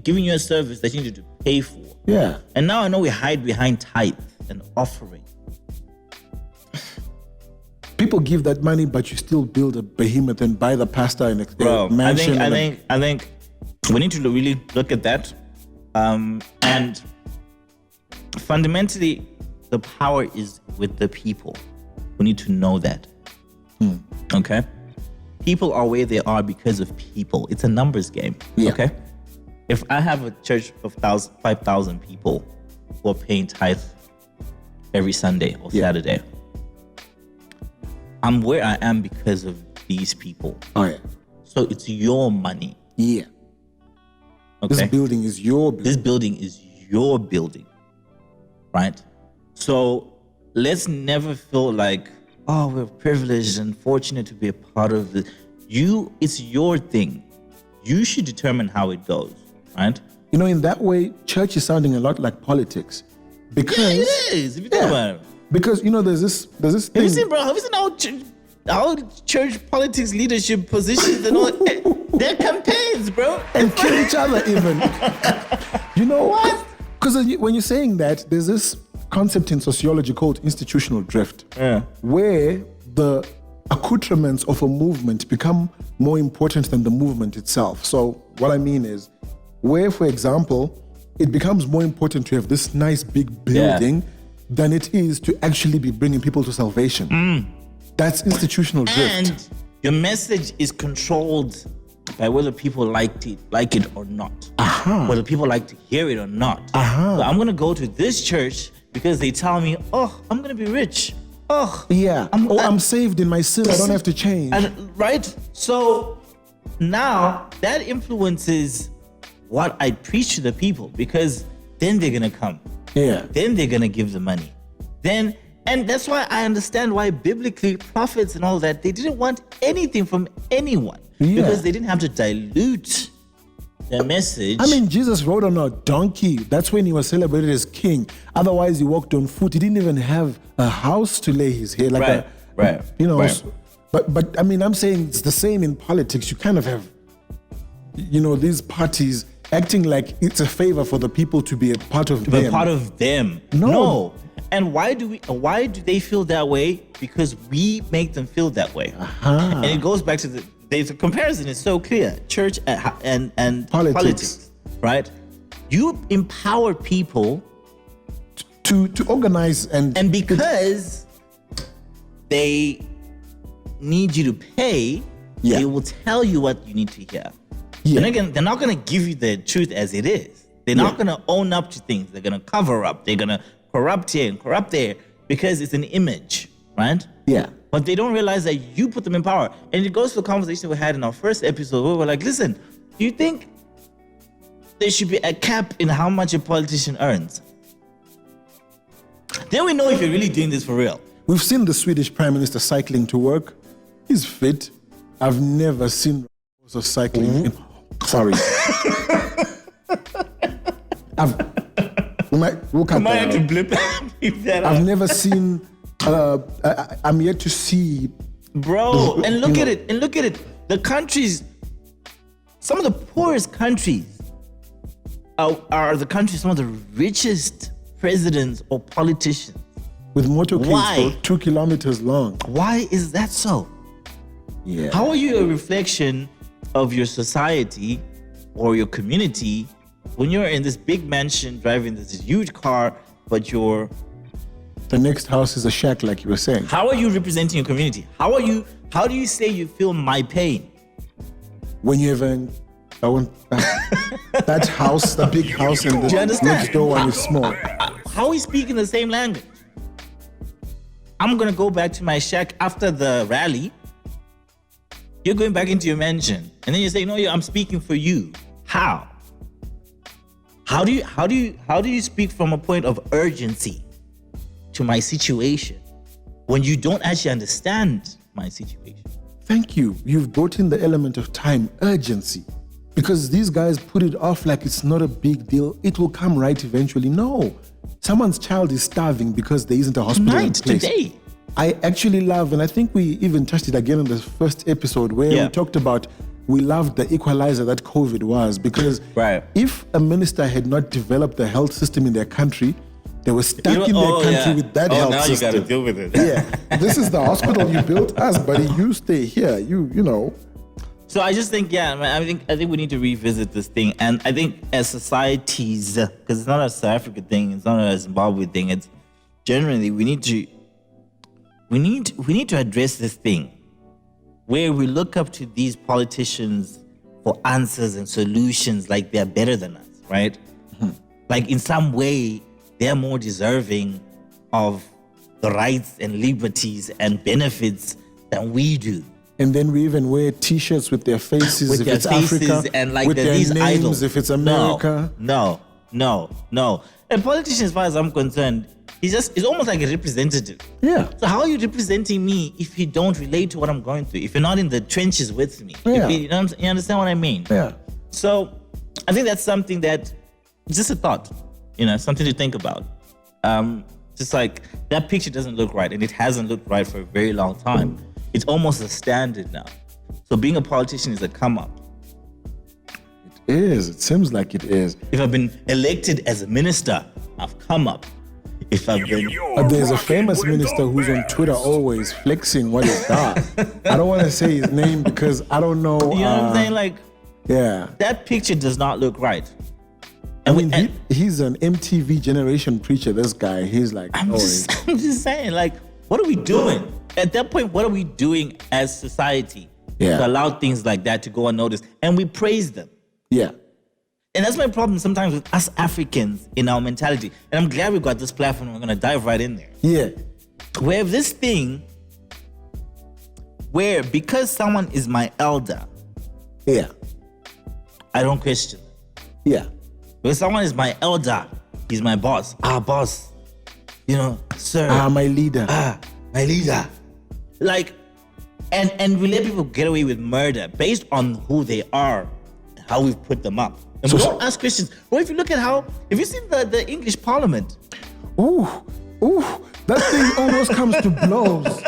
giving you a service that you needed to pay for. Yeah. And now I know we hide behind tithe and offering. People give that money, but you still build a behemoth and buy the pastor and a mansion. I think we need to really look at that. And fundamentally, the power is with the people. We need to know that. Okay? People are where they are because of people. It's a numbers game. Yeah. Okay? If I have a church of 5,000 people who are paying tithe every Sunday or Saturday, I'm where I am because of these people. Oh, yeah. So it's your money. Yeah. Okay? This building is your building. This building is your building. Right? So let's never feel like, oh, we're privileged and fortunate to be a part of this. It's your thing. You should determine how it goes. Right? In that way, church is sounding a lot like politics. Because it is, if you think about it. Because there's this thing. Have you seen our church politics leadership positions and all? They're campaigns, bro. And kill each other even. You know what? Because when you're saying that, there's this concept in sociology called institutional drift, where the accoutrements of a movement become more important than the movement itself. So what I mean is, where, for example, it becomes more important to have this nice big building than it is to actually be bringing people to salvation. That's institutional drift. And your message is controlled by whether people like it or not. Whether people like to hear it or not. So I'm going to go to this church because they tell me, oh, I'm going to be rich. Oh, yeah. I'm saved in my sin. I don't have to change. Right? So now that influences what I preach to the people, because then they're going to come. Yeah. Then they're going to give the money. And that's why I understand why biblically prophets and all that, they didn't want anything from anyone. Yeah. Because they didn't have to dilute their message. I mean, Jesus rode on a donkey. That's when he was celebrated as king. Otherwise, he walked on foot. He didn't even have a house to lay his head. Right. But I mean, I'm saying it's the same in politics. You kind of have, these parties acting like it's a favor for the people to be a part of them. Be a part of them. No. And why do they feel that way? Because we make them feel that way. And it goes back to the comparison is so clear. Church and Politics. politics, right? You empower people, to organize and because they need you to pay, Yeah. they will tell you what you need to hear. Yeah. They're not gonna give you the truth as it is. They're not gonna own up to things. They're gonna cover up. They're gonna corrupt here and corrupt there because it's an image, right? Yeah. But they don't realize that you put them in power. And it goes to the conversation we had in our first episode where we're like, listen, do you think there should be a cap in how much a politician earns? Then we know if you're really doing this for real. We've seen the Swedish Prime Minister cycling to work. He's fit. I've never seen also cycling. Sorry. We'll cut that out. blip that I've never seen. I'm yet to see. Bro, and look at it. And look at it. The countries, some of the poorest countries are the countries, some of the richest presidents or politicians. With motorcades Why? for 2 kilometers long. Why is that so? Yeah. How are you a reflection of your society or your community when you're in this big mansion driving this huge car, but The next house is a shack, like you were saying. how are you representing your community? How do you say you feel my pain? When you even that house, the big house, and Do you the understand? next door one is small. How are we speaking the same language? I'm gonna go back to my shack after the rally. You're going back into your mansion, and then you say, "No, I'm speaking for you." How? How do you speak from a point of urgency to my situation when you don't actually understand my situation? Thank you. You've brought in the element of time, urgency. Because these guys put it off like it's not a big deal. It will come right eventually. No. Someone's child is starving because there isn't a hospital in Tonight, place. today. I actually love, and I think we even touched it again in the first episode where Yeah. we talked about we loved the equalizer that COVID was, because Right. if a minister had not developed the health system in their country, they were stuck in their country yeah. with that Oh, health now system. you gotta deal with it. Yeah, this is the hospital you built us, buddy. You stay here. You know. So I just think, I think we need to revisit this thing, and I think as societies, because it's not a South Africa thing, it's not a Zimbabwe thing. It's generally we need to address this thing, where we look up to these politicians for answers and solutions, like they're better than us, right? Like in some way they're more deserving of the rights and liberties and benefits than we do. And then we even wear T-shirts with their faces With if their it's faces Africa, and like with their these names idols. if it's America. No. A politician, as far as I'm concerned, he's almost like a representative. Yeah. So how are you representing me if you don't relate to what I'm going through? If you're not in the trenches with me? Yeah. You understand what I mean? Yeah. So I think that's something that, just a thought, something to think about. Just like that picture doesn't look right, and it hasn't looked right for a very long time. It's almost a standard now. So being a politician is a come up. It is. It seems like it is. If I've been elected as a minister, I've come up. If I've been, There's a famous minister who's on Twitter always flexing what he's got. I don't want to say his name because I don't know. you know what I'm saying? Like, Yeah. that picture does not look right. I mean, and- he's an MTV generation preacher, this guy. He's like, I'm just saying, like, what are we doing? At that point, what are we doing as society Yeah. to allow things like that to go unnoticed? And we praise them. yeah. And that's my problem sometimes with us Africans in our mentality. And I'm glad we got this platform. We're going to dive right in there. Yeah. We have this thing where because someone is my elder, Yeah. I don't question them. Yeah. Because someone is my elder, he's my boss. Boss. Sir. My leader. My leader. Like, and we let people get away with murder based on who they are, how we've put them up. And we don't ask questions. Or if you look at if you see the English Parliament, Ooh, that thing almost comes to blows.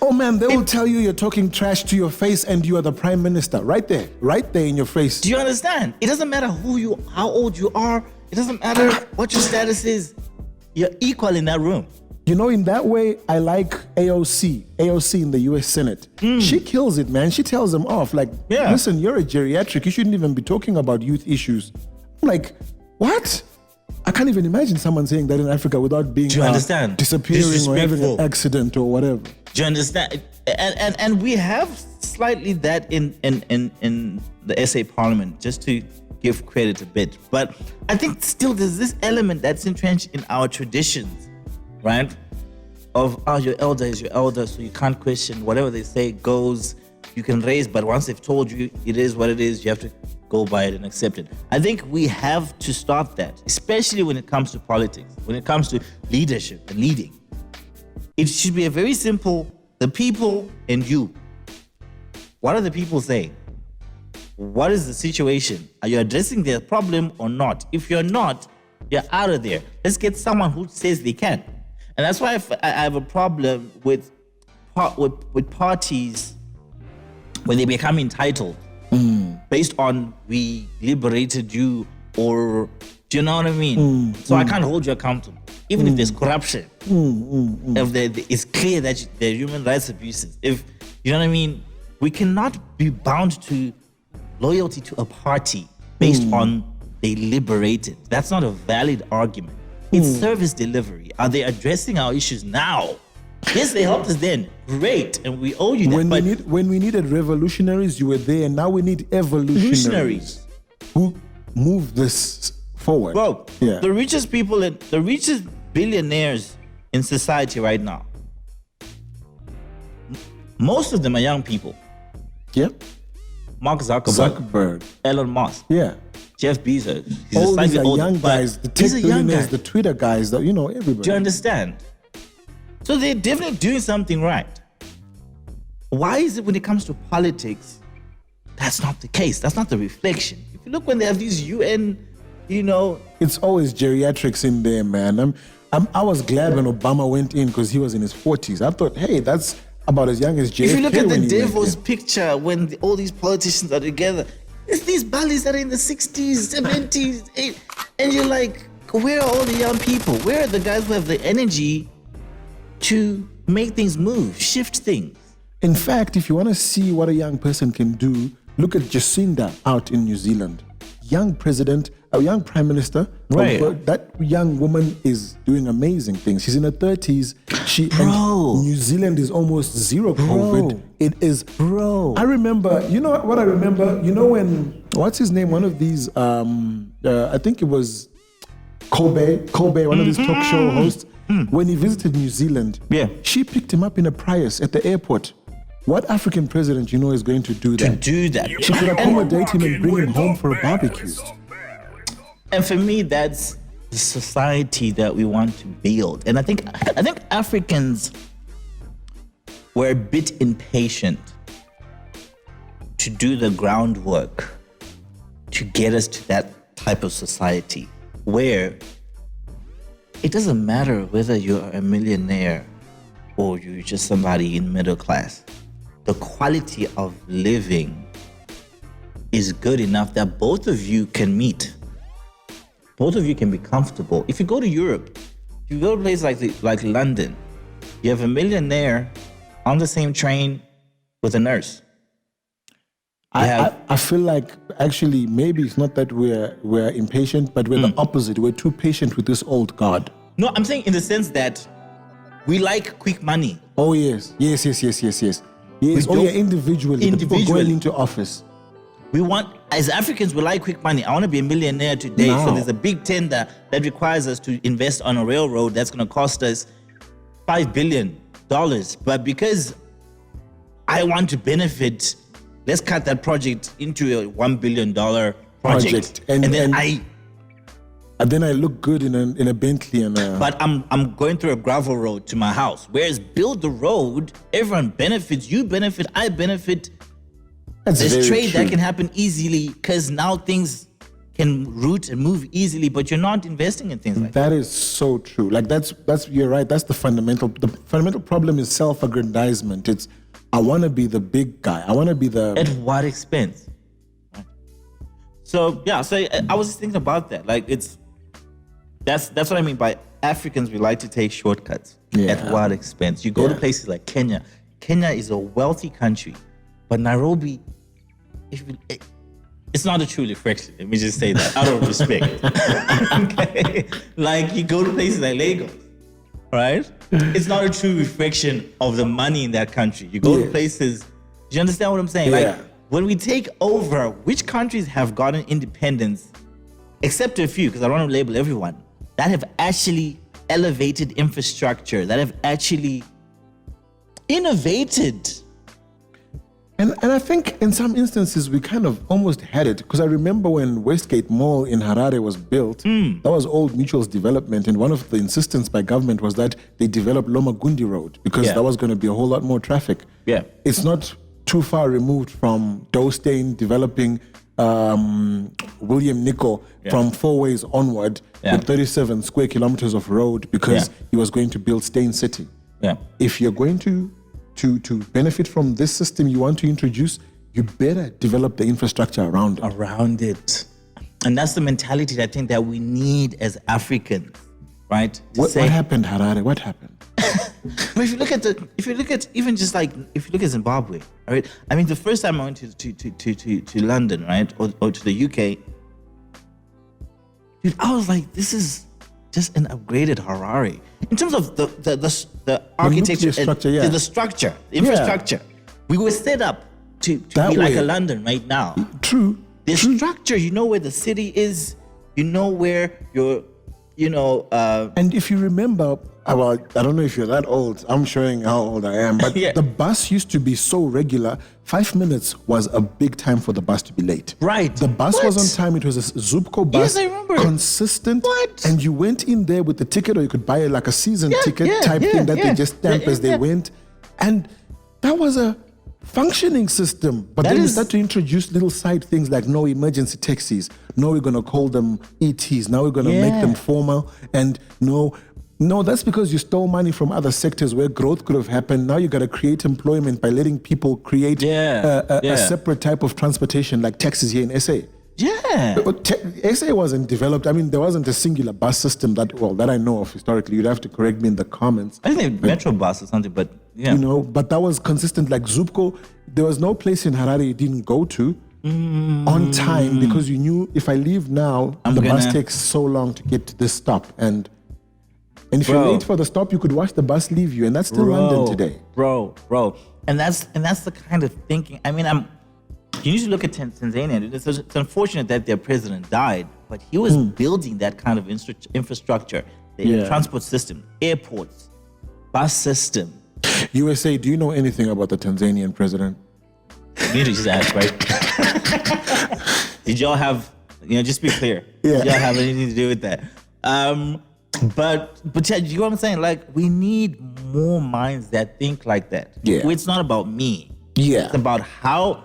Oh man, they will tell you you're talking trash to your face and you are the prime minister. Right there in your face. do you understand? It doesn't matter how old you are. It doesn't matter what your status is. You're equal in that room. You know, in that way, I like AOC in the US Senate. She kills it, man. She tells them off. Like, Yeah. listen, you're a geriatric. You shouldn't even be talking about youth issues. I'm like, what? I can't even imagine someone saying that in Africa without being Do you understand? disappearing or having an Disrespectful. accident or whatever. Do you understand? And we have slightly that in the SA Parliament, just to give credit a bit. But I think still there's this element that's entrenched in our traditions, right? Of your elder is your elder, so you can't question whatever they say goes. You can raise, but once they've told you it is what it is, you have to go by it and accept it. I think we have to start that, especially when it comes to politics, when it comes to leadership and leading. It should be a very simple, the people and you. What are the people saying? What is the situation? Are you addressing their problem or not? If you're not, you're out of there. Let's get someone who says they can. And that's why I have a problem with parties when they become entitled based on we liberated you, or do you know what I mean? So I can't hold you accountable. Even if there's corruption, if it's clear that there are human rights abuses, if you know what I mean, we cannot be bound to loyalty to a party based on they liberated. That's not a valid argument. It's service delivery. Are they addressing our issues now? Yes, they helped us then. Great, and we owe you that. When we needed revolutionaries, you were there, and now we need evolutionaries who move this forward. Bro, Yeah. the richest people and the richest billionaires in society right now, most of them are young people. Yeah. Mark Zuckerberg, Zuckerberg. Elon Musk, Yeah. Jeff Bezos. He's All these slightly are older, young but guys, the tech he's a young billionaires, guy. the Twitter guys, everybody. Do you understand? So they're definitely doing something right. Why is it when it comes to politics, that's not the case? That's not the reflection. If you look when they have these UN, It's always geriatrics in there, man. I was glad when Obama went in because he was in his 40s. I thought, hey, that's about as young as JFK. if you look at the when he went Davos in. picture when all these politicians are together, it's these ballys that are in the 60s, 70s, and you're like, where are all the young people? Where are the guys who have the energy to make things move, shift things? In fact, if you want to see what a young person can do, look at Jacinda out in New Zealand. Young president, a young prime minister. Right. That young woman is doing amazing things. She's in her 30s. Bro. And New Zealand is almost zero COVID. It is. Bro. I remember, you know what I remember? You know when, what's his name? One of these, I think it was Kobe, one of these talk show hosts. When he visited New Zealand, Yeah. she picked him up in a Prius at the airport. What African president you know is going to do that? To do that. She could accommodate him and bring him home for a barbecue. And for me, that's the society that we want to build. And I think Africans were a bit impatient to do the groundwork to get us to that type of society where it doesn't matter whether you're a millionaire or you're just somebody in middle class. The quality of living is good enough that both of you can meet. Both of you can be comfortable. If you go to Europe, if you go to a place like London, you have a millionaire on the same train with a nurse. I feel like actually maybe it's not that we're impatient, but we're the opposite. We're too patient with this old god. No, I'm saying in the sense that we like quick money. Oh yes. Yes. don't- Individually. The people going into office. We want, as Africans, we like quick money. I want to be a millionaire today. Now. So there's a big tender that requires us to invest on a railroad that's going to cost us $5 billion. But because I want to benefit, let's cut that project into a $1 billion project. And then And then I look good in a Bentley and but I'm going through a gravel road to my house. Whereas build the road, everyone benefits. You benefit, I benefit. that's There's very trade true. that can happen easily because now things can route and move easily, but you're not investing in things like that. That is so true. Like that's you're right. That's the fundamental problem is self-aggrandizement. It's I want to be the big guy. I want to be the At what expense? So yeah, so I was just thinking about that. Like that's what I mean by Africans. We like to take shortcuts. At Yeah. what expense? You go to Yeah. places like Kenya. Kenya is a wealthy country, but Nairobi, it's not a true reflection. Let me just say that out of respect. Okay, like you go to places like Lagos, right? It's not a true reflection of the money in that country. You go to Yes. places. Do you understand what I'm saying? Yeah. Like when we take over, which countries have gotten independence, except a few, because I don't want to label everyone, that have actually elevated infrastructure, that have actually innovated. And I think in some instances we kind of almost had it, because I remember when Westgate Mall in Harare was built, that was Old Mutual's development, and one of the insistence by government was that they develop Loma Gundi Road because Yeah. there was going to be a whole lot more traffic. Yeah. It's not too far removed from Doustein developing William Nicol from 4 ways onward with 37 square kilometers of road because he was going to build Stein City. Yeah. If you're going to benefit from this system you want to introduce, you better develop the infrastructure around it. And that's the mentality that I think that we need as Africans, right? To What say- happened, Harare? What happened? But if you look at even just like if you look at Zimbabwe, right? I mean, the first time I went to London, right, or to the UK, dude, I was like, this is just an upgraded Harare in terms of the architecture, nuclear structure, yeah. the structure, the infrastructure. We were set up to That be like way. a London right now. True. The structure, you know where the city is, you know where your, And if you remember, I don't know if you're that old, I'm showing how old I am, but Yeah. the bus used to be so regular, 5 minutes was a big time for the bus to be late. Right. The bus What? was on time, it was a Zupco bus. Yes, I remember. Consistent. What? And you went in there with the ticket, or you could buy like a season Yeah, ticket yeah, type yeah, thing that yeah. they just stamp Yeah, as they yeah. went. And that was a functioning system. But That then you is- start to introduce little side things like no emergency taxis. No, we're going to call them ETs. Now we're going to make Yeah. them formal. And no, that's because you stole money from other sectors where growth could have happened. Now you got to create employment by letting people create a separate type of transportation like taxis here in SA. Yeah. But SA wasn't developed. I mean, there wasn't a singular bus system that I know of historically. You'd have to correct me in the comments. I think Metro Bus or something, but yeah. But that was consistent. Like Zupco, there was no place in Harare you didn't go to on time because you knew if I leave now, the bus takes so long to get to this stop. And if you're Bro. late for the stop, you could watch the bus leave you. And that's still London today. Bro. And that's the kind of thinking. I mean, you need to look at Tanzania. It's unfortunate that their president died, but he was building that kind of infrastructure, the transport system, airports, bus system. USA, do you know anything about the Tanzanian president? You need to just ask, right? Did y'all have, just be clear. Yeah. Did y'all have anything to do with that? But you know what I'm saying? Like, we need more minds that think like that. Yeah. Where it's not about me. Yeah. It's about how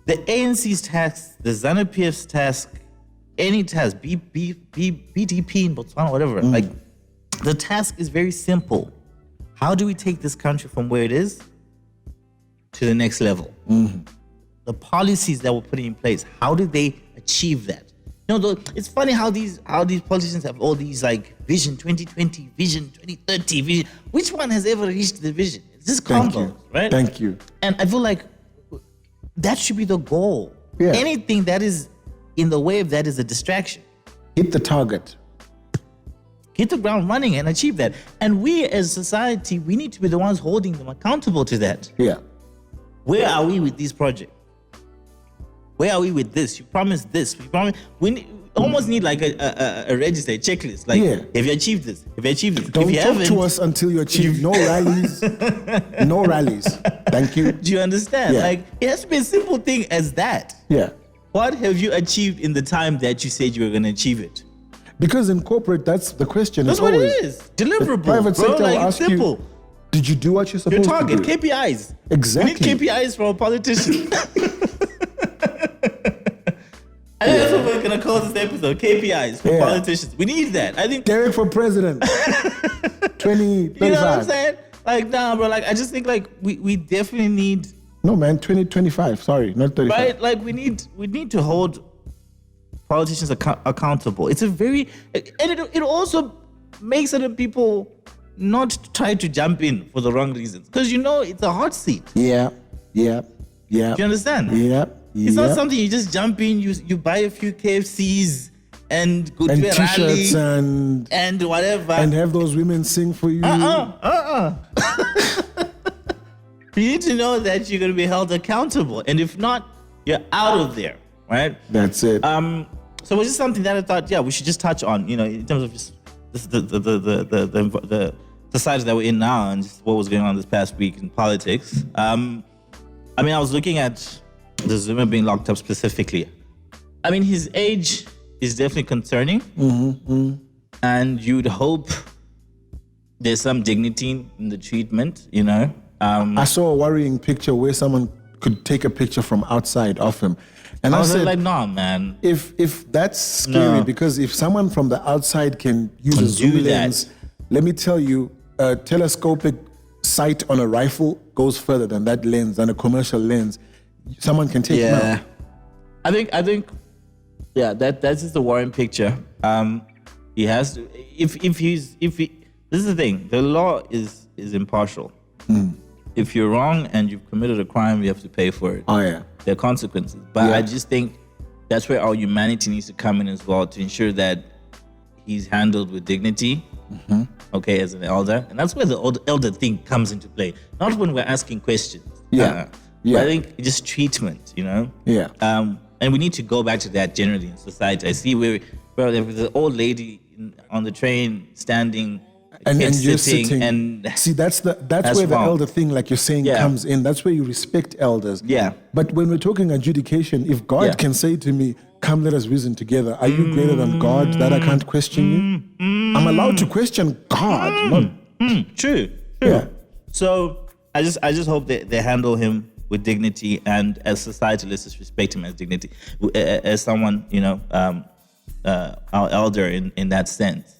the ANC's task, the ZANU-PF's task, any task, BDP in Botswana, whatever. Like, the task is very simple. How do we take this country from where it is to the next level? The policies that we're putting in place, how did they achieve that? It's funny how these politicians have all these like Vision 2020, Vision 2030, Vision. Which one has ever reached the vision? It's just Thank combos, you. right? Thank you. And I feel like that should be the goal. Yeah. Anything that is in the way of that is a distraction. Hit the target. Hit the ground running and achieve that. And we as society, we need to be the ones holding them accountable to that. Yeah. Where are we with these projects? Where are we with this? You promised this. We almost need like a register, a checklist. Like, Yeah. have you achieved this? Have you achieved this? Don't if you talk haven't, to us until you achieve no rallies. No rallies. Thank you. do you understand? Yeah. Like, it has to be a simple thing as that. Yeah. What have you achieved in the time that you said you were going to achieve it? Because in corporate, that's the question. That's It's what always, it is. Deliverable, private bro. sector Like, will it's ask simple. you, did you do what you're Your supposed target, to do? KPIs. Exactly. We need KPIs from a politician. I think that's what we're going to call this episode, KPIs from Yeah. politicians. We need that. I think, Derek for president. 2035. you know what I'm saying? Like, nah, bro, like, I just think, like, we definitely need, No, man, 2025. Sorry, not 35. right? Like, we need to hold politicians accountable. It's a very, and it also makes other people not try to jump in for the wrong reasons. Because it's a hot seat. Yeah. Do you understand? Yeah. It's not something you just jump in, you buy a few KFCs and go And to a t-shirts rally and whatever. and have those women sing for you. You need to know that you're going to be held accountable. And if not, you're out of there, right? That's it. So it was just something that I thought, we should just touch on, in terms of just the society that we're in now and just what was going on this past week in politics. I was looking at the Zuma being locked up specifically. His age is definitely concerning. Mm-hmm. And you'd hope there's some dignity in the treatment, I saw a worrying picture where someone could take a picture from outside of him. And I was said, like, nah, man. If that's scary, No. because if someone from the outside can use a Can zoom do that. lens, let me tell you, a telescopic sight on a rifle goes further than that lens, than a commercial lens. Someone can take him out. I think, that's just a worrying picture. He has to, if he, this is the thing, the law is impartial. If you're wrong and you've committed a crime, you have to pay for it. Oh, yeah. There are consequences. But Yeah. I just think that's where our humanity needs to come in as well to ensure that he's handled with dignity, okay, as an elder. And that's where the elder thing comes into play. Not when we're asking questions. Yeah. But I think just treatment, Yeah. And we need to go back to that generally in society. I see where there was an old lady on the train standing, And kids you're sitting, sitting. and See, that's where the wrong. elder thing, like you're saying, Yeah. comes in. That's where you respect elders. Yeah. But when we're talking adjudication, if God Yeah. can say to me, "Come, let us reason together," are you greater than God that I can't question you? I'm allowed to question God. Not, True. Yeah. So I just hope that they handle him with dignity, and as society, let's just respect him as dignity, as someone, our elder in that sense.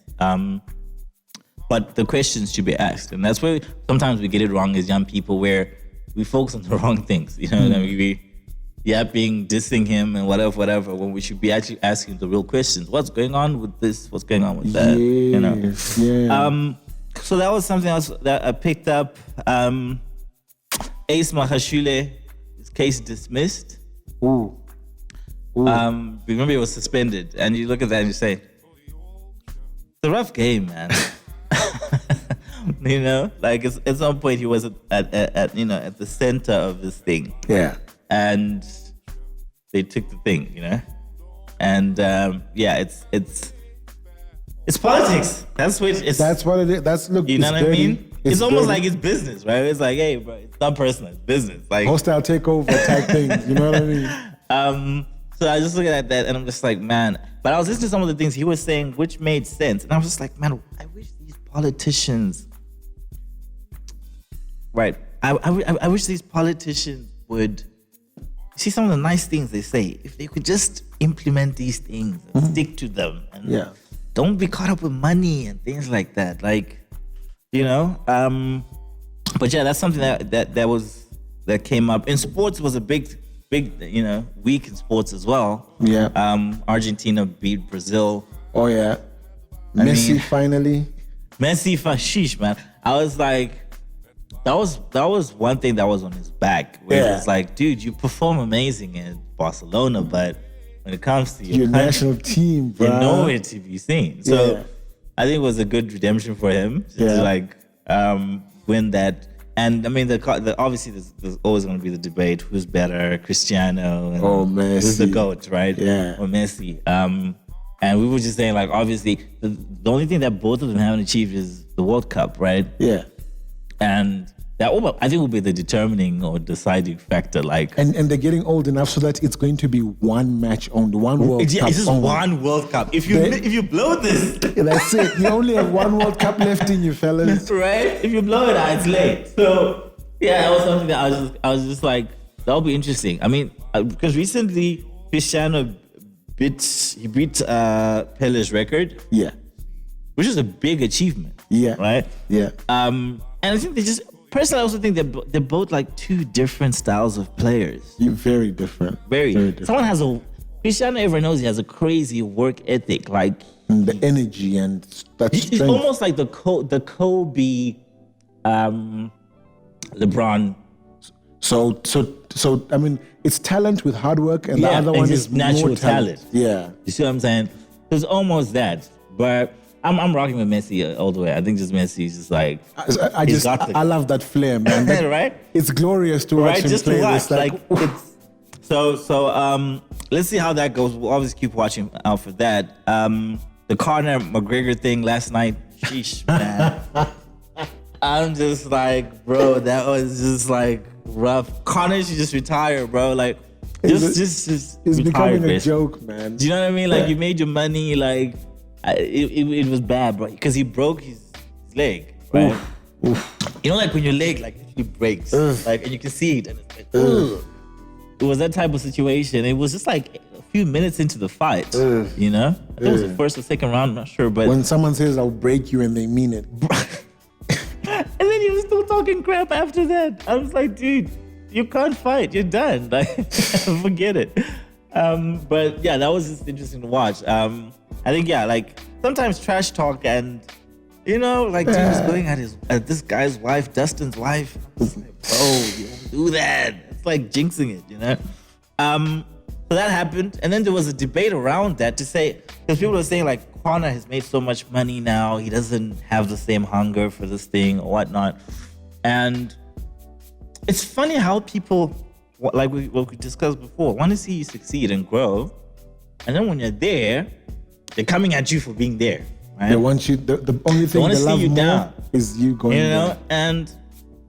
But the questions should be asked, and that's where sometimes we get it wrong as young people, where we focus on the wrong things. We yapping, dissing him, and whatever. When we should be actually asking the real questions: what's going on with this? What's going on with that? yes, yeah. So that was something else that I picked up. Ace Mahashule, his case dismissed. Ooh. Remember he was suspended, and you look at that and you say, it's a rough game, man. Like at some point he was at the center of this thing, Yeah. and they took the thing, and it's politics. That's what it's. That's what it is. That's look. You know it's what I dirty. mean? It's almost dirty. like it's business, right? It's like, hey, bro, it's not personal, it's business. Like, hostile takeover type things. You know what I mean? So I was just looking at that, and I'm just like, man. But I was listening to some of the things he was saying, which made sense, and I was just like, man, I wish these politicians, right? I wish these politicians would see some of the nice things they say. If they could just implement these things and stick to them, and Yeah. don't be caught up with money and things like that. Like, but yeah, that's something that came up. In sports was a big, week in sports as well. Yeah. Argentina beat Brazil. Oh yeah. Messi mean- finally. Messi fashish, man. I was like, that was one thing that was on his back. Where Yeah. it's like, dude, you perform amazing in Barcelona, but when it comes to Your country, national team, bro. you're nowhere to be seen. So Yeah. I think it was a good redemption for him to win that. And I mean, obviously there's always going to be the debate: who's better, Cristiano and Oh, who's the Messi. GOAT, right? Yeah. Or Messi. And we were just saying, like, obviously the only thing that both of them haven't achieved is the World Cup, right? Yeah. And that I think will be the determining or deciding factor. Like, And they're getting old enough so that it's going to be one match only, one World Cup it's just only. one World Cup. If you blow this. That's it. You only have one World Cup left in you, fellas. Right? If you blow it out, it's late. So yeah, that was something that I was just like, that'll be interesting. I mean, because recently Cristiano beat Pele's record, Yeah. which is a big achievement. Yeah. Right. Yeah. And I think personally, I also think they're both like two different styles of players. You're very different. Very. different. Someone has Cristiano, everyone knows he has a crazy work ethic. Like The energy and that he's strength. almost like the Kobe, LeBron. So I mean, it's talent with hard work, and the Yeah, other and one just is natural more talent. talent. Yeah. You see what I'm saying? It's almost that. But I'm rocking with Messi all the way. I think just Messi is just like I love that flair, man. That- right? It's glorious to watch Right, him just play to watch. this. Like, it's so let's see how that goes. We'll obviously keep watching out for that. The Conor McGregor thing last night, sheesh, man. I'm just like, bro, that was just like rough. Conor should just retire, bro. Like, just it's retire, becoming a basically. joke, man. Do you know what I mean? Like, Yeah. you made your money. Like, it was bad, bro, because he broke his leg, right? You know, like when your leg like actually breaks, like, and you can see it, and it's like, ugh. It was that type of situation. It was just like a few minutes into the fight, you know? I think it was the first or second round, I'm not sure, but When someone says I'll break you and they mean it. and then he was still talking crap after that. I was like, dude, you can't fight. You're done. Like, forget it. But yeah, that was just interesting to watch. I think, yeah, like sometimes trash talk and, you know, like dude was going at this guy's wife, Dustin's wife. It's like, bro, you don't do that. It's like jinxing it, you know? So that happened. And then there was a debate around that to say, because people are saying like Conor has made so much money now, he doesn't have the same hunger for this thing or whatnot. And it's funny how people, like what we discussed before, want to see you succeed and grow. And then when you're there, they're coming at you for being there, right? They want you. The only thing wanna they see love you more down. is you going You know, down. and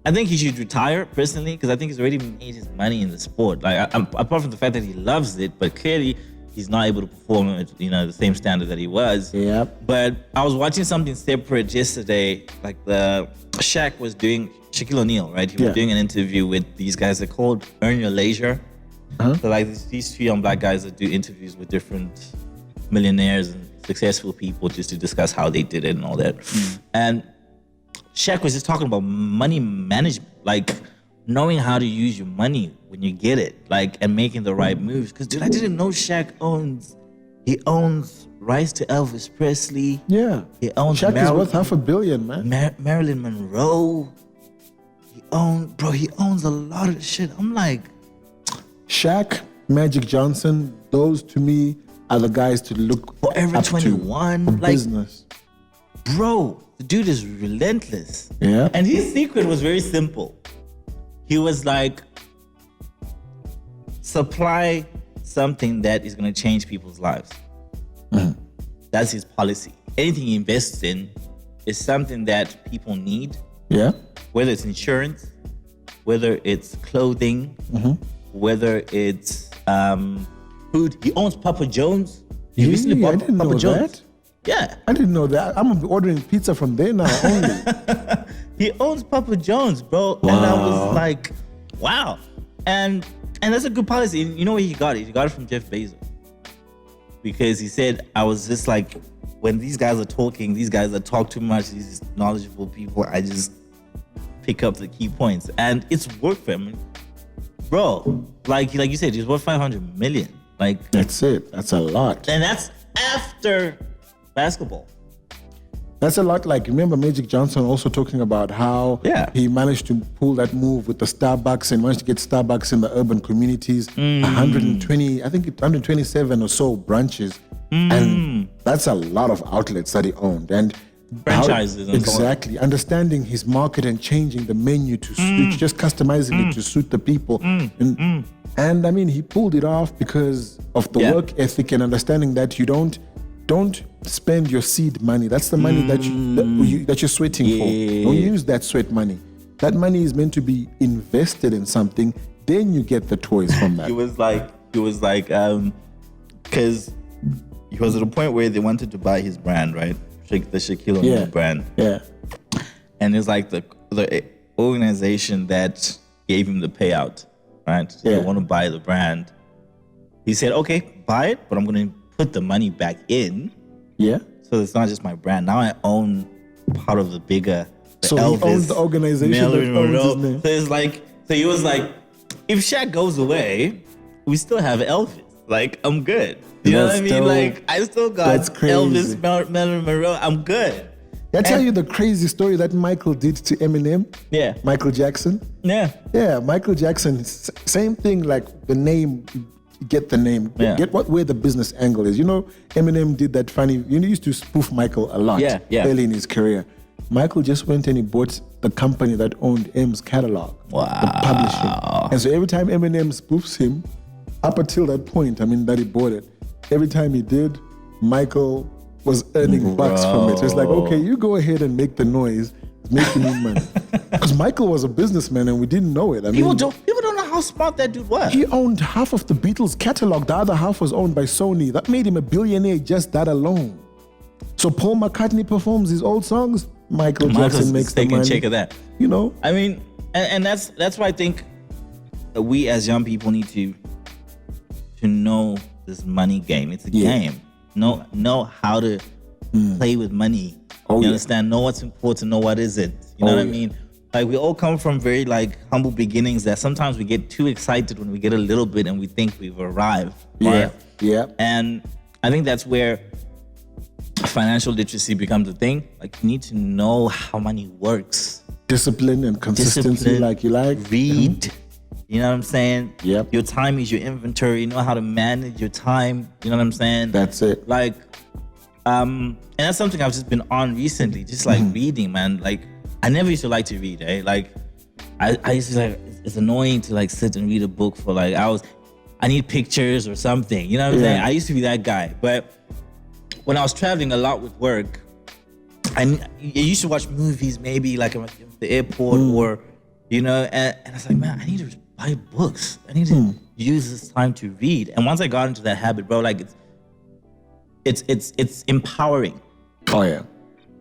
I think he should retire personally because I think he's already made his money in the sport. Like, apart from the fact that he loves it, but clearly he's not able to perform at, you know, the same standard that he was. Yep. But I was watching something separate yesterday. Like Shaq was doing Shaquille O'Neal, right? He was doing an interview with these guys. They're called Earn Your Leisure. So like these two young black guys that do interviews with different millionaires and successful people just to discuss how they did it and all that. And Shaq was just talking about money management, like knowing how to use your money when you get it, like, and making the right moves. Because dude, I didn't know Shaq owns rights to Elvis Presley. Yeah. He owns Shaq is worth $500 million, man. Marilyn Monroe. He owns a lot of shit. I'm like, Shaq, Magic Johnson, those to me are the guys to look Forever up 21, to for like- business. bro, the dude is relentless. Yeah. And his secret was very simple. He was like, supply something that is going to change people's lives. That's his policy. Anything he invests in is something that people need, Yeah. whether it's insurance, whether it's clothing, whether it's food. He owns Papa John's. He recently Really? bought I didn't Papa know John's. that. Yeah. I didn't know that. I'm gonna be ordering pizza from there now only. He owns Papa John's, bro. And I was like, wow. And that's a good policy. And you know where he got it? He got it from Jeff Bezos. Because he said, I was just like, when these guys are talking, these guys that talk too much, these knowledgeable people, I just pick up the key points. And it's worked for him. Bro, like you said, he's worth 500 million. Like, That's it. That's a lot. and that's after basketball. That's a lot. Like, remember Magic Johnson also talking about how he managed to pull that move with the Starbucks and managed to get Starbucks in the urban communities. 120, I think it's 127 or so branches. And that's a lot of outlets that he owned. And Franchises and so on. exactly. Understanding his market and changing the menu to suit, just customizing it to suit the people. And I mean, he pulled it off because of the work ethic and understanding that you don't spend your seed money. That's the money that you're sweating for. Don't use that sweat money. That money is meant to be invested in something. Then you get the toys from that. He was like, because he was at a point where they wanted to buy his brand, right? The Shaquille O'Neal brand. Yeah. And it's like the organization that gave him the payout, right? So they want to buy the brand. He said, okay, buy it, but I'm going to put the money back in. Yeah. So it's not just my brand. Now I own part of the bigger. So Elvis, he owns the organization Marilyn that owns Monroe. his name. So it's like, so he was like, if Shaq goes away, we still have Elvis. like I'm good. You know what I mean? That's Like dope. I still got That's crazy. Elvis, Marilyn Monroe. I'm good. I tell you the crazy story that Michael did to Eminem. Yeah. Michael Jackson. Yeah. Yeah, Michael Jackson. Same thing. Like the name. You get the name. Yeah. Get where the business angle is. You know, Eminem did that funny. You know, he used to spoof Michael a lot. Yeah, yeah. Early in his career. Michael just went and he bought the company that owned M's catalog. Wow. The publishing. And so every time Eminem spoofs him, up until that point, I mean, that he bought it, every time he did, Michael was earning bucks from it. So it's like, okay, you go ahead and make the noise, it's making me money. Because Michael was a businessman and we didn't know it. I People mean, don't know how smart that dude was. he owned half of the Beatles catalog. The other half was owned by Sony. That made him a billionaire, just that alone. So Paul McCartney performs his old songs. Michael Jackson makes the taking money. check of that. You know, I mean, and that's why I think we as young people need to know this money game. It's a game. Know how to play with money. You understand? Know what's important. Know what isn't. You know what I mean? Like we all come from very like humble beginnings that sometimes we get too excited when we get a little bit and we think we've arrived. Right? Yeah. And I think that's where financial literacy becomes a thing. Like you need to know how money works. Discipline and consistency, like you like. Read. You know what I'm saying? Yep. Your time is your inventory. You know how to manage your time. You know what I'm saying? That's it. Like, and that's something I've just been on recently. Just like reading, man. Like, I never used to like to read, eh? Like, I used to like, it's annoying to like sit and read a book for like hours. I need pictures or something. You know what I'm saying? I used to be that guy. But when I was traveling a lot with work, I used to watch movies maybe like at the airport or, you know, and I was like, man, I need to buy books. I need to use this time to read. And once I got into that habit, bro, like it's empowering. Oh yeah.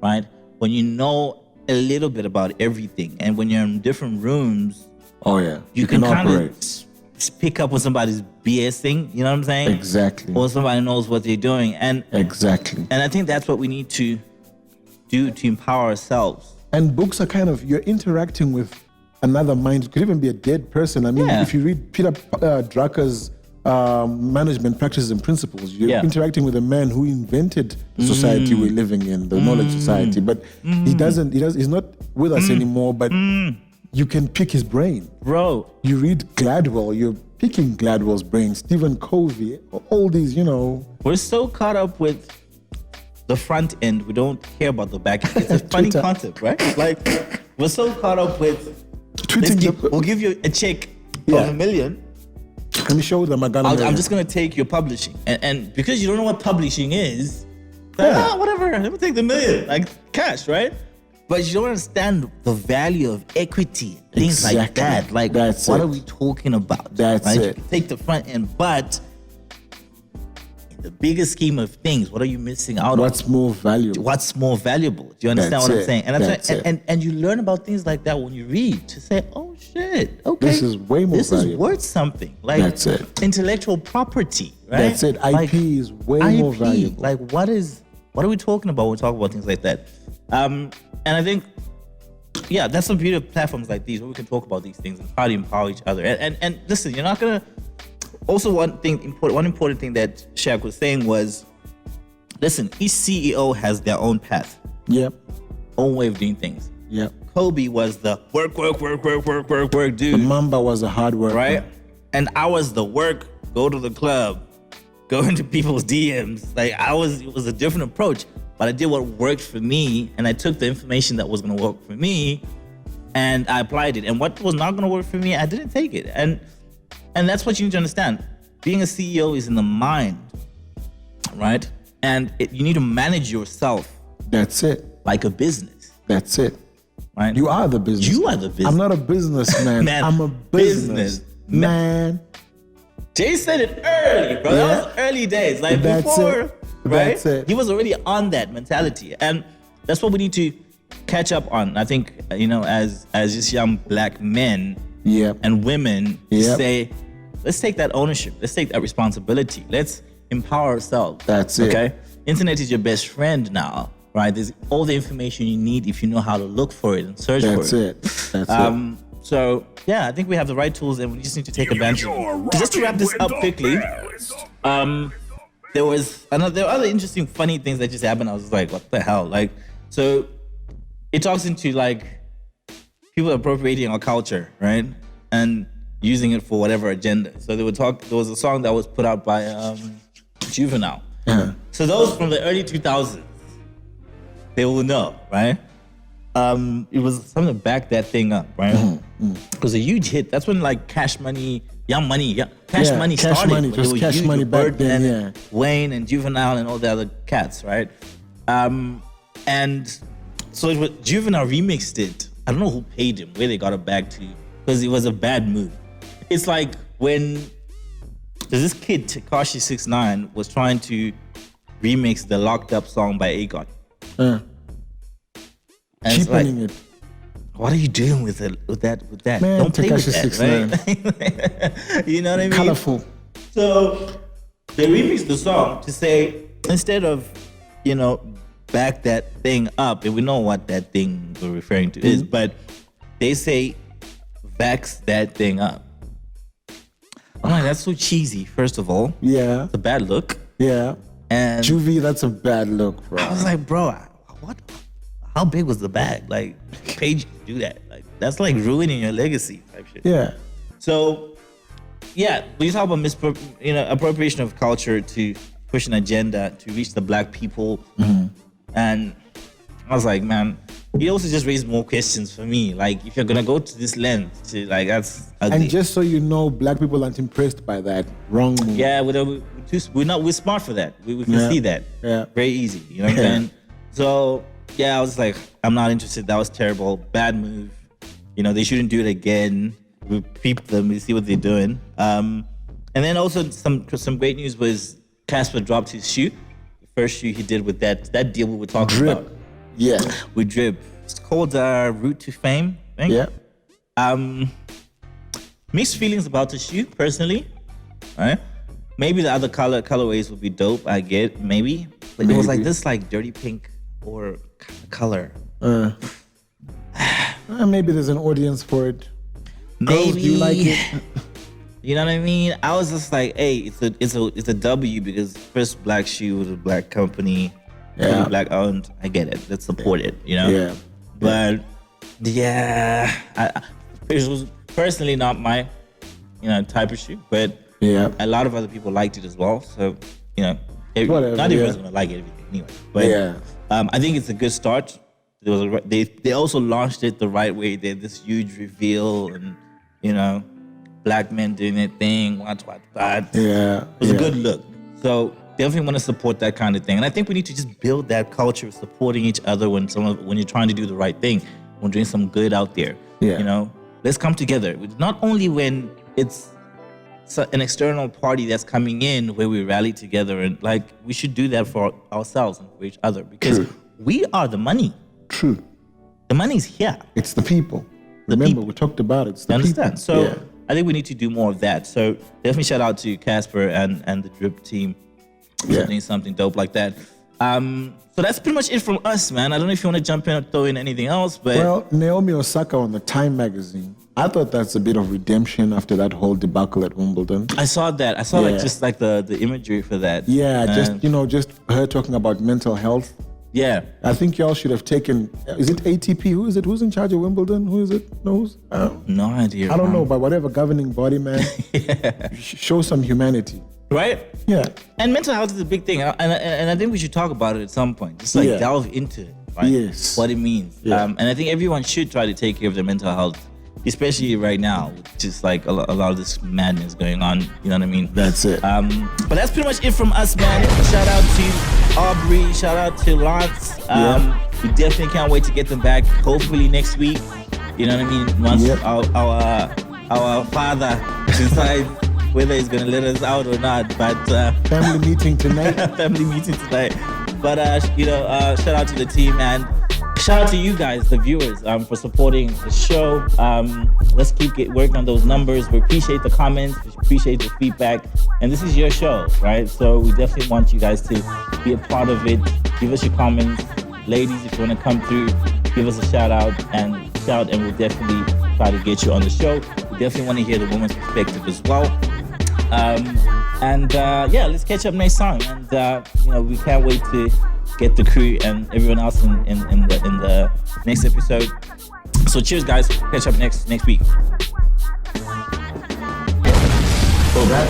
Right? When you know a little bit about everything and when you're in different rooms, Oh yeah. you can kind operate. of pick up when somebody's BSing, you know what I'm saying? Exactly. Or somebody knows what they're doing. And Exactly. I think that's what we need to do to empower ourselves. And books are kind of, you're interacting with another mind. It could even be a dead person. I mean, Yeah. if you read Peter Drucker's management practices and principles, you're interacting with a man who invented the society we're living in, the knowledge society. But he's not with us anymore, but you can pick his brain. Bro, You read Gladwell, you're picking Gladwell's brain, Stephen Covey, all these, you know. we're so caught up with the front end, we don't care about the back end. It's a funny Twitter. concept, right? Like, we're so caught up with, Tweeting we'll give you a check of Yeah. $1 million. Let me show them. I'm just gonna take your publishing, and because you don't know what publishing is, like, whatever. Let me take the $1 million, like cash, right? But you don't understand the value of equity, things like Exactly. that. Like, That's what it. are we talking about? That's right? it. You can take the front end, but in the bigger scheme of things, what are you missing out on? What's more valuable? What's more valuable? Do you understand That's what I'm it. saying? And That's it. and you learn about things like that when you read to say, oh shit, okay, This is way more This is valuable. worth something. Like That's it. intellectual property, right? That's it. IP is way more valuable. Like what are we talking about when we talk about things like that? And I think, yeah, that's the beauty of platforms like these where we can talk about these things and try to empower each other. And listen, you're not gonna. Also, one important thing that Shaq was saying was, listen, each CEO has their own path, Yep. own way of doing things. Yep. Kobe was the work The dude, Mamba was a hard worker. right? And I was the work, go to the club, go into people's DMs. Like it was a different approach, but I did what worked for me, and I took the information that was gonna work for me, and I applied it. And what was not gonna work for me, I didn't take it. And that's what you need to understand. Being a CEO is in the mind, right? And you need to manage yourself That's it. like a business, That's it. right? You are the business. You are the business. I'm not a businessman. Man, I'm a business man. Jay said it early, bro. That was early days. Like That's before, it. right? That's it. He was already on that mentality. And that's what we need to catch up on. I think, as just young black men Yep. and women Yep. say, let's take that ownership. Let's take that responsibility. Let's empower ourselves. That's it. Okay? Internet is your best friend now, right? There's all the information you need if you know how to look for it and search That's for it. it. That's it. So yeah, I think we have the right tools, and we just need to take advantage of them. Just to wrap this up quickly, there were other interesting, funny things that just happened. I was like, what the hell? Like, so it talks into like people appropriating our culture, right, and using it for whatever agenda. So there was a song that was put out by Juvenile. Yeah. So those from the early 2000s, they will know, right? It was something to back that thing up, right? It was a huge hit. That's when like Cash Money, Young Money, Cash Money Cash started. Money, When just they were Cash huge Money with back then, Birdman, Wayne and Juvenile and all the other cats, right? And so it was, Juvenile remixed it. I don't know who paid him, where they got it back to, because it was a bad move. It's like when there's this kid, Tekashi 6ix9ine, was trying to remix the Locked Up song by Akon. And it's like, Cheapening it. what are you doing with it? With that? Man, Don't play with Tekashi that, right? You know what I mean? Colorful. So they remixed the song to say, instead of, back that thing up, and we know what that thing we're referring to is, but they say, vax that thing up. I'm like, that's so cheesy, first of all. Yeah. It's a bad look. Yeah. And Juvie, that's a bad look, bro. I was like, bro, what? How big was the bag? Like, paid you to do that? Like, that's like ruining your legacy type shit. Yeah. So, yeah, we talk about appropriation of culture to push an agenda to reach the black people. And I was like, man, it also just raised more questions for me. Like, if you're gonna go to this lens, that's ugly. And just so you know, black people aren't impressed by that. Wrong move. Yeah, we're smart for that. We can see that. Yeah. Very easy. You know what I'm saying? So yeah, I was like, I'm not interested. That was terrible. Bad move. They shouldn't do it again. We peep them, we see what they're doing. And then also some great news was Casper dropped his shoe. The first shoe he did with that deal we were talking Drip. about. Yeah. With Drip. It's called Route to Fame, I think. Yeah. Mixed feelings about the shoe, personally. Right? Maybe the other colorways would be dope, I get, maybe. But it was like this dirty pink or color. Maybe there's an audience for it. Maybe. Girls, do you like it? You know what I mean? I was just like, hey, it's a W, because first black shoe with a black company, black owned. I get it. Let's support it. Yeah. But yeah, it was personally not my type of shoe, but a lot of other people liked it as well. So Whatever, not everyone's gonna like everything anyway. But I think it's a good start. They also launched it the right way. They had this huge reveal, and black men doing their thing. What. Yeah. It was a good look. So definitely want to support that kind of thing. And I think we need to just build that culture of supporting each other when you're trying to do the right thing, when doing some good out there. Yeah. Let's come together. Not only when it's an external party that's coming in where we rally together, and we should do that for ourselves and for each other, because we are the money. True. The money's here. It's the people. Remember, people. we talked about it. It's the You understand? people. So I think we need to do more of that. So definitely shout out to Casper and the Drip team for doing something dope like that. So that's pretty much it from us, man. I don't know if you want to jump in or throw in anything else, but Well, Naomi Osaka on the Time magazine. I thought that's a bit of redemption after that whole debacle at Wimbledon. I saw that. I saw just the imagery for that. Yeah, And just her talking about mental health. yeah. I think y'all should have taken. Is it ATP? Who is it? Who's in charge of Wimbledon? Who is it? Knows? No idea. I don't know, but whatever governing body, man, show some humanity. Right? Yeah. And mental health is a big thing, and I think we should talk about it at some point. Just delve into it, right? Yes. What it means. Yeah. And I think everyone should try to take care of their mental health, especially right now, with just a lot of this madness going on. You know what I mean? That's it. But that's pretty much it from us, man. Shout out to Aubrey. Shout out to Lance. We definitely can't wait to get them back. Hopefully next week. You know what I mean? Once our father decides whether he's gonna let us out or not. But Family meeting tonight. family meeting tonight. But shout out to the team, and shout out to you guys, the viewers, for supporting the show. Let's keep working on those numbers. We appreciate the comments. We appreciate the feedback. And this is your show, right? So we definitely want you guys to be a part of it. Give us your comments. Ladies, if you want to come through, give us a shout out, and we'll definitely try to get you on the show. We definitely want to hear the woman's perspective as well. Let's catch up next time. And we can't wait to get the crew and everyone else in the next episode. So cheers, guys. Catch up next week. So that,